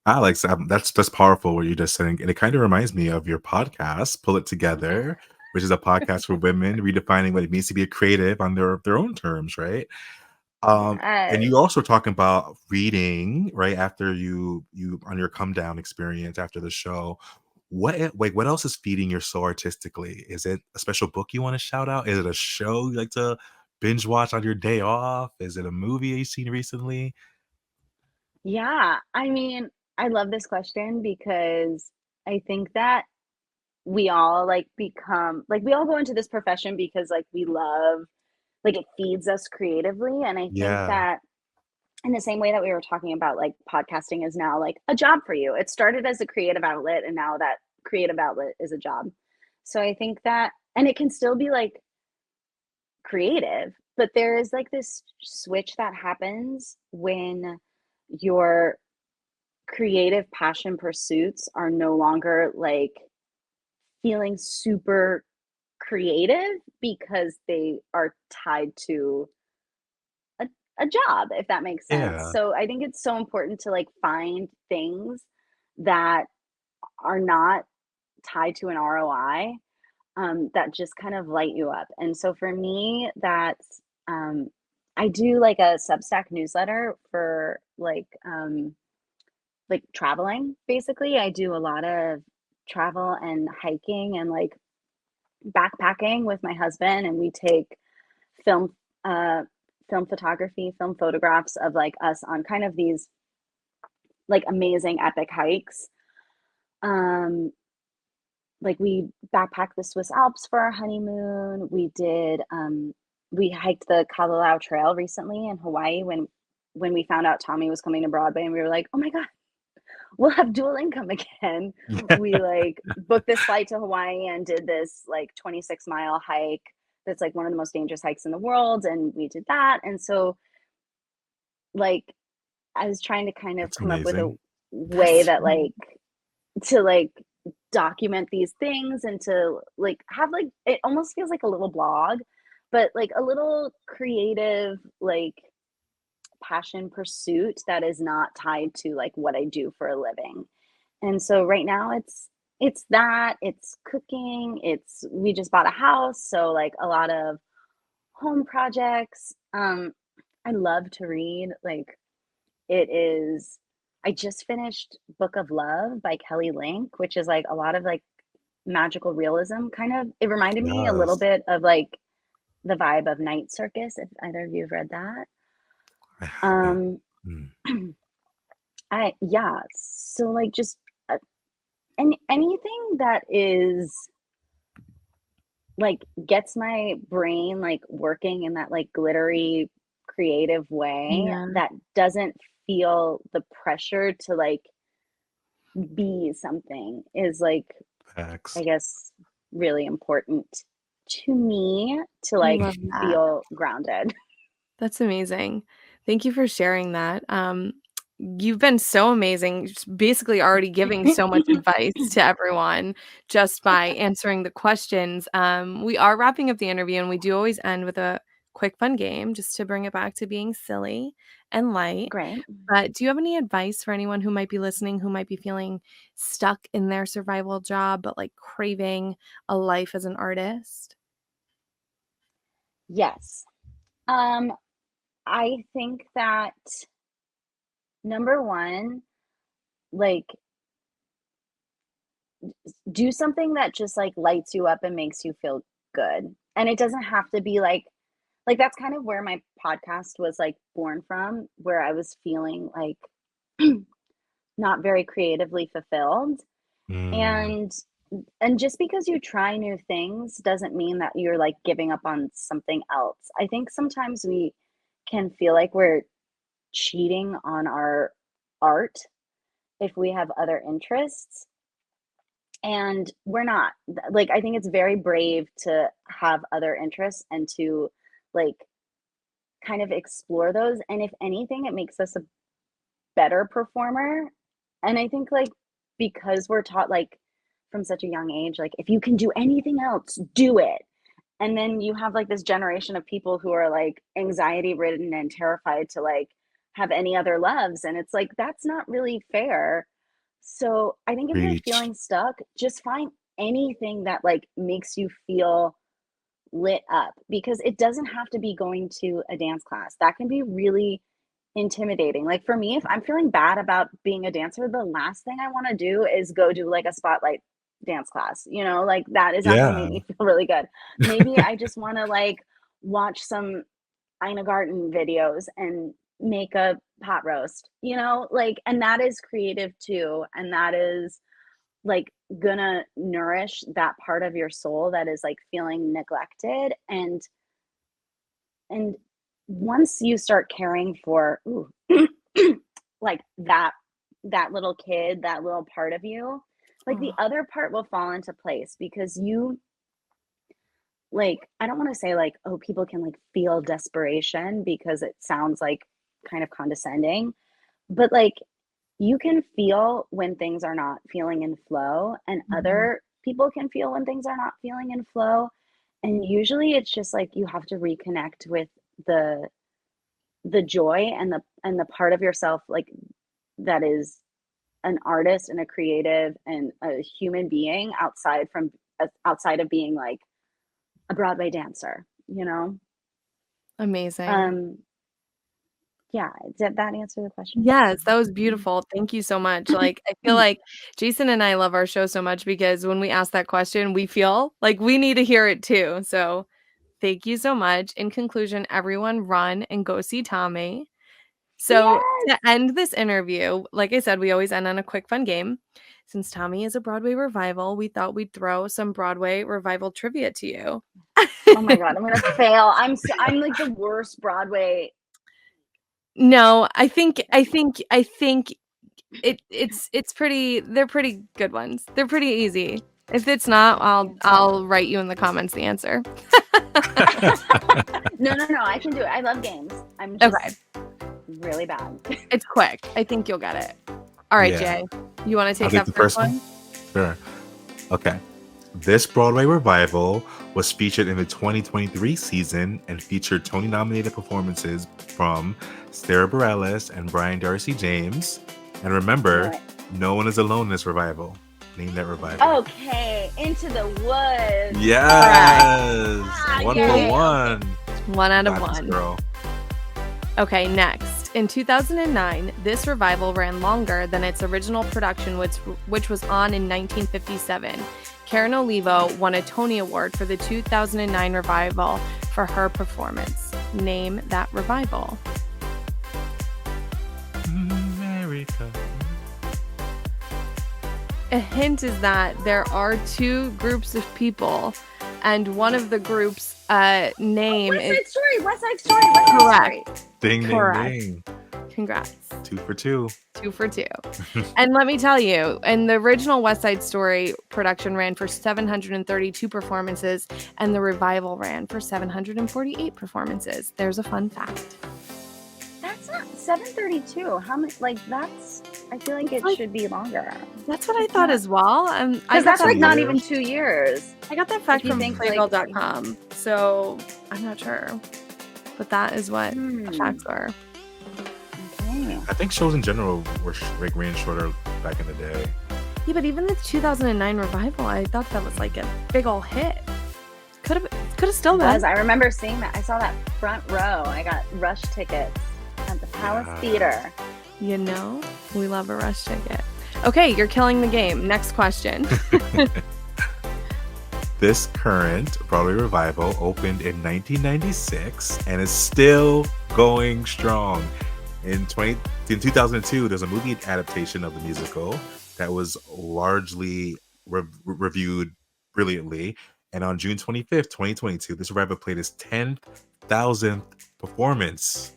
[SPEAKER 2] Alex, that's powerful what you just saying, and it kind of reminds me of your podcast, Pull It Together, which is a podcast for women redefining what it means to be a creative on their own terms, right? And
[SPEAKER 4] Yes.
[SPEAKER 2] you also talking about reading right after you on your come down experience after the show. What else is feeding your soul artistically? Is it a special book you want to shout out? Is it a show you like to binge watch on your day off? Is it a movie you've seen recently?
[SPEAKER 4] Yeah. I mean, I love this question because I think that we all like become like we all go into this profession because like we love like it feeds us creatively. And I think
[SPEAKER 2] Yeah.
[SPEAKER 4] that in the same way that we were talking about like podcasting is now like a job for you. It started as a creative outlet and now that creative outlet is a job. So I think that and it can still be like creative, but there is like this switch that happens when your creative passion pursuits are no longer like feeling super creative because they are tied to a job, if that makes sense.
[SPEAKER 2] Yeah.
[SPEAKER 4] So I think it's so important to like find things that are not tied to an ROI, that just kind of light you up. And so for me, that's I do like a Substack newsletter for like traveling. Basically, I do a lot of travel and hiking and like backpacking with my husband, and we take film uh film photography, film photographs of like us on kind of these like amazing epic hikes. Um like we backpacked the Swiss Alps for our honeymoon. We hiked the Kalalau Trail recently in Hawaii when we found out Tommy was coming to Broadway and we were like, "Oh my god, we'll have dual income again." We like booked this flight to Hawaii and did this like 26-mile hike that's like one of the most dangerous hikes in the world, and we did that. And so like I was trying to kind of
[SPEAKER 2] That's
[SPEAKER 4] come up with a
[SPEAKER 2] amazing.
[SPEAKER 4] way
[SPEAKER 1] That's
[SPEAKER 4] that like to like document these things and to like have like it almost feels like a little blog, but like a little creative like passion pursuit that is not tied to like what I do for a living. And so right now it's that, it's cooking, it's we just bought a house, so like a lot of home projects. I love to read. Like it is I just finished Book of Love by Kelly Link, which is like a lot of like magical realism kind of. It reminded me a little
[SPEAKER 2] Yes.
[SPEAKER 4] bit of like the vibe of Night Circus, if either of you have read that.
[SPEAKER 2] I haven't.
[SPEAKER 4] Um
[SPEAKER 2] Mm.
[SPEAKER 4] I yeah, so like just anything that is like gets my brain like working in that like glittery creative way
[SPEAKER 1] yeah.
[SPEAKER 4] that doesn't feel the pressure to like be something is like I
[SPEAKER 2] Facts.
[SPEAKER 4] guess really important to me to
[SPEAKER 1] I
[SPEAKER 4] like
[SPEAKER 1] love that.
[SPEAKER 4] feel grounded.
[SPEAKER 1] That's amazing. Thank you for sharing that. You've been so amazing, just basically already giving so much advice to everyone just by answering the questions. We are wrapping up the interview, and we do always end with a quick fun game just to bring it back to being silly and light.
[SPEAKER 4] Great.
[SPEAKER 1] But do you have any advice for anyone who might be listening, who might be feeling stuck in their survival job, but like craving a life as an artist?
[SPEAKER 4] Yes. Um, I think that number one, like do something that just like lights you up and makes you feel good. And it doesn't have to be like that's kind of where my podcast was like born from, where I was feeling like not very creatively fulfilled.
[SPEAKER 2] Mm.
[SPEAKER 4] And just because you try new things doesn't mean that you're like giving up on something else. I think sometimes we can feel like we're cheating on our art if we have other interests, and we're not. Like, I think it's very brave to have other interests and to, like, kind of explore those, and if anything, it makes us a better performer, and I think, like, because we're taught, like, from such a young age, like, if you can do anything else, do it. And then you have, like, this generation of people who are, like, anxiety ridden and terrified to, like, have any other loves, and it's like, that's not really fair. So, I think if you're
[SPEAKER 2] Preach.
[SPEAKER 4] feeling stuck, just find anything that, like, makes you feel lit up, because it doesn't have to be going to a dance class. That can be really intimidating. Like, for me, if I'm feeling bad about being a dancer, the last thing I wanna do is go do, like, a spotlight dance class, you know? Like, that is not gonna make
[SPEAKER 2] Yeah.
[SPEAKER 4] me feel really good. Maybe I just wanna, like, watch some Ina Garten videos and make a pot roast, you know? Like, and that is creative too, and that is, like, gonna nourish that part of your soul that is, like, feeling neglected, and once you start caring for, ooh, like, that little kid, that little part of you, like, the
[SPEAKER 1] Oh,
[SPEAKER 4] other part will fall into place, because you, like, I don't wanna say, like, oh, people can, like, feel desperation, because it sounds, like, kind of condescending, but, like, you can feel when things are not feeling in flow, and
[SPEAKER 1] mhm.
[SPEAKER 4] other people can feel when things are not feeling in flow, and usually it's just, like, you have to reconnect with the the joy and the part of yourself, like, that is an artist and a creative and a human being outside of being, like, a Broadway dancer, you know?
[SPEAKER 1] Amazing.
[SPEAKER 4] Um, yeah, did that answer the question?
[SPEAKER 1] Yes, that was beautiful. Thank you so much. Like, I feel like Jason and I love our show so much because when we ask that question, we feel like we need to hear it too. So, thank you so much. In conclusion, everyone run and go see Tommy. So,
[SPEAKER 4] Yes!
[SPEAKER 1] to end this interview, like I said, we always end on a quick fun game. Since Tommy is a Broadway revival, we thought we'd throw some Broadway revival trivia to you.
[SPEAKER 4] Oh my god, I'm gonna fail. I'm, like, the worst Broadway.
[SPEAKER 1] No, I think it's pretty they're pretty good ones. They're pretty easy. If it's not,
[SPEAKER 4] Thank you.
[SPEAKER 1] I'll write you in the comments the answer.
[SPEAKER 4] No, no, no, I can do it. I love games. I'm
[SPEAKER 1] Okay,
[SPEAKER 4] just really bad.
[SPEAKER 1] it's quick. I think you'll get it. All right,
[SPEAKER 2] Yeah.
[SPEAKER 1] Jay, you wanna
[SPEAKER 2] I'll
[SPEAKER 1] take
[SPEAKER 2] take
[SPEAKER 1] that
[SPEAKER 2] the
[SPEAKER 1] first
[SPEAKER 2] first one.
[SPEAKER 1] one?
[SPEAKER 2] Sure. Okay. This Broadway revival was featured in the 2023 season and featured Tony-nominated performances from Sarah Bareilles and Brian Darcy James. And remember,
[SPEAKER 4] Knew it.
[SPEAKER 2] no one is alone in this revival. Name that revival.
[SPEAKER 4] Okay, Into the Woods.
[SPEAKER 2] Yes.
[SPEAKER 4] Ah,
[SPEAKER 2] One
[SPEAKER 4] yay.
[SPEAKER 2] for one.
[SPEAKER 1] 1 out of
[SPEAKER 2] Got this,
[SPEAKER 1] 1.
[SPEAKER 2] girl.
[SPEAKER 1] Okay, next. In 2009, this revival ran longer than its original production, which was on in 1957. Karen Olivo won a Tony Award for the 2009 revival for her performance. Name that revival.
[SPEAKER 2] America.
[SPEAKER 1] A hint is that there are 2 groups of people, and one of the groups' name
[SPEAKER 4] West
[SPEAKER 1] is
[SPEAKER 4] Side Story, West Side Story, West Side Story.
[SPEAKER 1] correct.
[SPEAKER 2] Ding, ding,
[SPEAKER 1] Correct.
[SPEAKER 2] ding.
[SPEAKER 1] Congrats.
[SPEAKER 2] 2 for 2.
[SPEAKER 1] 2 for 2. And let me tell you, and the original West Side Story production ran for 732 performances, and the revival ran for 748 performances. There's a fun fact.
[SPEAKER 4] That's not 732. How much? Like, that's. I feel like it
[SPEAKER 1] Like-
[SPEAKER 4] should be longer.
[SPEAKER 1] That's what I thought as well. I
[SPEAKER 4] Because
[SPEAKER 1] got
[SPEAKER 4] that's
[SPEAKER 1] that,
[SPEAKER 4] like not
[SPEAKER 2] years.
[SPEAKER 4] even 2 years.
[SPEAKER 1] I got that fact
[SPEAKER 4] if you
[SPEAKER 1] from
[SPEAKER 4] think, like-
[SPEAKER 1] Playgirl.com, so I'm not sure. But that is what the facts were.
[SPEAKER 4] Okay.
[SPEAKER 2] I think shows in general were like ran shorter back in the day.
[SPEAKER 1] Yeah, but even the 2009 revival, I thought that was like a big ol' hit. Could have still
[SPEAKER 4] It
[SPEAKER 1] been.
[SPEAKER 4] was. I remember seeing that. I saw that front row. I got rush tickets at the Palace
[SPEAKER 2] Wow.
[SPEAKER 4] Theater.
[SPEAKER 1] You know, we love a rush ticket. Okay, you're killing the game. Next question.
[SPEAKER 2] This current Broadway revival opened in 1996 and is still going strong. In 2002, there's a movie adaptation of the musical that was largely reviewed brilliantly. And on June 25th, 2022, this revival played its 10,000th performance.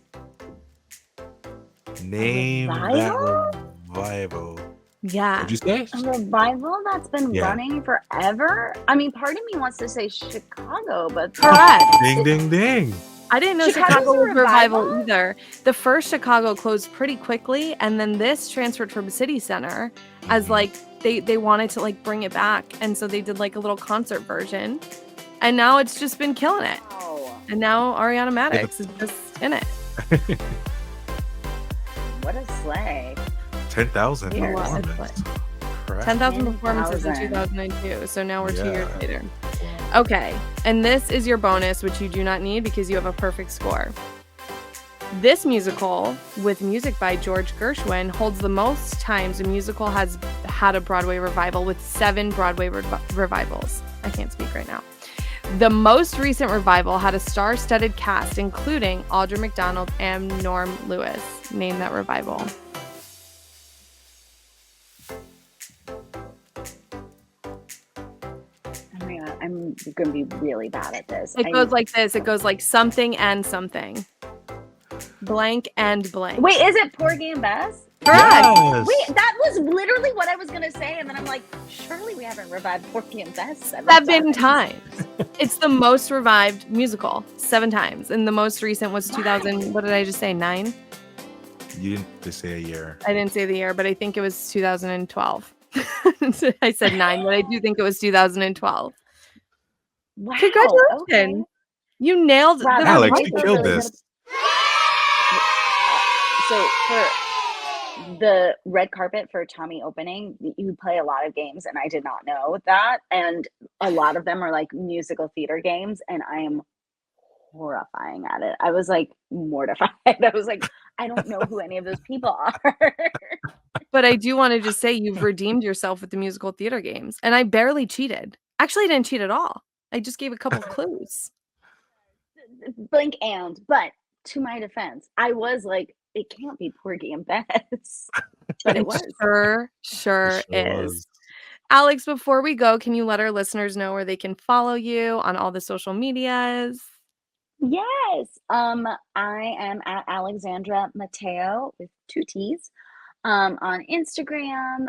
[SPEAKER 2] Name that revival.
[SPEAKER 1] Yeah.
[SPEAKER 2] What'd you say?
[SPEAKER 4] A revival that's been
[SPEAKER 2] Yeah.
[SPEAKER 4] running forever? I mean, part of me wants to say Chicago, but
[SPEAKER 1] Correct.
[SPEAKER 2] Ding, ding, ding.
[SPEAKER 1] I didn't know
[SPEAKER 4] Chicago's
[SPEAKER 1] Chicago
[SPEAKER 4] a
[SPEAKER 1] was revival
[SPEAKER 4] revival?
[SPEAKER 1] either. The first Chicago closed pretty quickly, and then this transferred from City Center as like they wanted to like bring it back, and so they did like a little concert version, and now it's just been killing it.
[SPEAKER 4] wow,
[SPEAKER 1] And now Ariana Madix is just in it.
[SPEAKER 4] what a sleigh.
[SPEAKER 2] 10,000
[SPEAKER 4] Years.
[SPEAKER 2] performances. Crap.
[SPEAKER 1] 10,000 performances in
[SPEAKER 4] 10,000.
[SPEAKER 1] 2002, so now we're 2
[SPEAKER 2] Yeah.
[SPEAKER 1] years later. Okay, and this is your bonus, which you do not need because you have a perfect score. This musical, with music by George Gershwin, holds the most times a musical has had a Broadway revival, with 7 Broadway revivals. I can't speak right now. The most recent revival had a star-studded cast, including Audra McDonald and Norm Lewis. Name that revival.
[SPEAKER 4] Oh my God, I'm going to be really bad at this.
[SPEAKER 1] It goes like this. It goes like something and something. Blank and blank.
[SPEAKER 4] Wait, is it Porgy and Bess?
[SPEAKER 1] Correct.
[SPEAKER 2] Yes.
[SPEAKER 4] Wait, that was literally what I was going to say. And then I'm like, surely we haven't revived Porgy and Bess
[SPEAKER 1] 7 times. It's the most revived musical. 7 times. And the most recent was 2000. What did I just say? 9?
[SPEAKER 2] You didn't just say a year.
[SPEAKER 1] I didn't say the year, but I think it was 2012. I said 9, but I do think it was 2012.
[SPEAKER 4] Wow.
[SPEAKER 1] Congratulations.
[SPEAKER 4] Okay.
[SPEAKER 1] You nailed
[SPEAKER 4] Wow,
[SPEAKER 1] the
[SPEAKER 2] Alex, you
[SPEAKER 1] revival.
[SPEAKER 2] killed
[SPEAKER 4] really
[SPEAKER 2] this.
[SPEAKER 4] So for the red carpet for Tommy opening, you play a lot of games, and I did not know that. And a lot of them are like musical theater games, and I am horrifying at it. I was like mortified. I was like, I don't know who any of those people are.
[SPEAKER 1] But I do want to just say you've redeemed yourself with the musical theater games. And I barely cheated. Actually, I didn't cheat at all. I just gave a couple clues.
[SPEAKER 4] Blink and, but to my defense, I was like, it can't be Porgy and Bess. But it was.
[SPEAKER 1] Sure is.
[SPEAKER 2] was.
[SPEAKER 1] Alex, before we go, can you let our listeners know where they can follow you on all the social medias?
[SPEAKER 4] Yes. I am at Alexandra Matteo with 2 T's. On Instagram.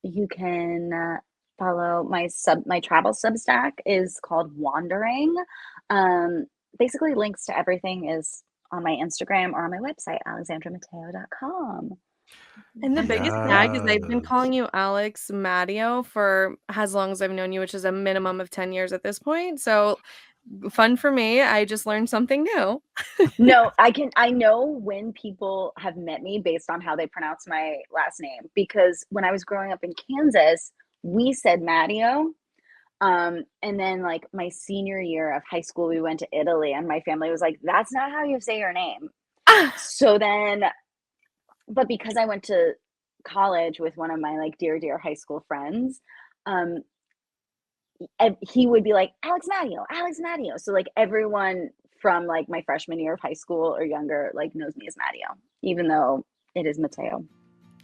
[SPEAKER 4] You can follow my travel Substack is called Wandering. Basically links to everything is on my Instagram or on my website, alexandramateo.com.
[SPEAKER 1] And the biggest snag is I've been calling you Alex Matteo for as long as I've known you, which is a minimum of 10 years at this point. So fun for me. I just learned something new.
[SPEAKER 4] No, I know when people have met me based on how they pronounce my last name, because when I was growing up in Kansas, we said Matteo. And then like my senior year of high school, we went to Italy, and my family was like, that's not how you say your name. So then, but because I went to college with one of my like dear high school friends, he would be like, Alex Matteo. So like everyone from like my freshman year of high school or younger like knows me as Matteo, even though it is Matteo.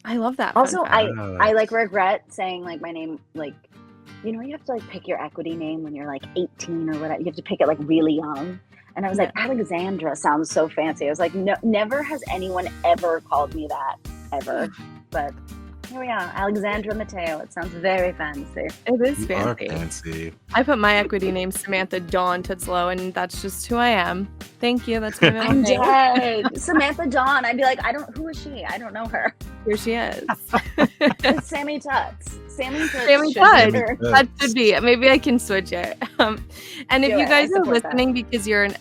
[SPEAKER 1] I love that.
[SPEAKER 4] Also,
[SPEAKER 1] fun fact.
[SPEAKER 4] I like regret saying like my name, like, you know, you have to like pick your equity name when you're like 18 or whatever. You have to pick it like really young. And I was like, Alexandra sounds so fancy. I was like, no, never has anyone ever called me that ever. But here we are, Alexandra Matteo. It sounds very fancy.
[SPEAKER 1] It is
[SPEAKER 2] You are
[SPEAKER 1] fancy.
[SPEAKER 2] fancy.
[SPEAKER 1] I put my equity name Samantha Dawn Titzlow, and that's just who I am. Thank you. That's my middle
[SPEAKER 4] I'm
[SPEAKER 1] name.
[SPEAKER 4] dead. Samantha Dawn. I'd be like, who is she? I don't know her.
[SPEAKER 1] Here she is.
[SPEAKER 4] It's Sammy Tutts. Sammy Tutts.
[SPEAKER 1] Sammy
[SPEAKER 4] should
[SPEAKER 1] Tutts.
[SPEAKER 4] be her.
[SPEAKER 1] That should be it. Maybe I can switch it. And if
[SPEAKER 4] Do
[SPEAKER 1] you
[SPEAKER 4] it.
[SPEAKER 1] guys
[SPEAKER 4] I
[SPEAKER 1] are
[SPEAKER 4] support that.
[SPEAKER 1] listening because you're an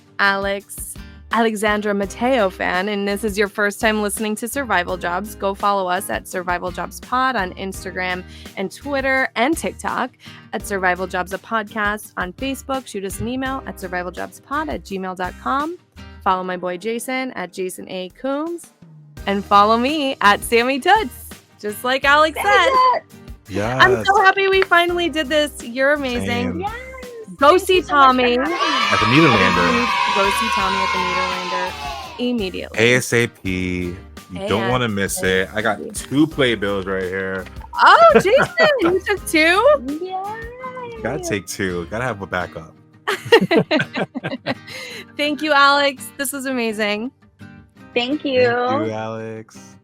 [SPEAKER 1] Alexandra Matteo fan, and this is your first time listening to Survival Jobs, go follow us at Survival Jobs Pod on Instagram and Twitter and TikTok, at Survival Jobs a Podcast on Facebook. Shoot us an email at survivaljobspod@gmail.com. Follow my boy Jason at Jason A. Coombs, and follow me at Sammy Toots, just like Alex said.
[SPEAKER 2] Yeah.
[SPEAKER 1] I'm so happy we finally did this. You're amazing.
[SPEAKER 2] Same.
[SPEAKER 4] Yes.
[SPEAKER 1] Go
[SPEAKER 4] Thank
[SPEAKER 1] see
[SPEAKER 4] you so much for
[SPEAKER 1] Tommy.
[SPEAKER 4] having me.
[SPEAKER 2] At the
[SPEAKER 1] Everyone
[SPEAKER 2] Nederlander.
[SPEAKER 1] needs to go see Tommy at the Nederlander immediately.
[SPEAKER 2] ASAP. You don't want to miss it. I got 2 playbills right here.
[SPEAKER 1] Oh, Jason, you took 2?
[SPEAKER 4] Yeah.
[SPEAKER 2] Gotta take 2. Gotta have a backup.
[SPEAKER 1] Thank you, Alex. This was amazing.
[SPEAKER 4] Thank you.
[SPEAKER 2] Thank you, Alex.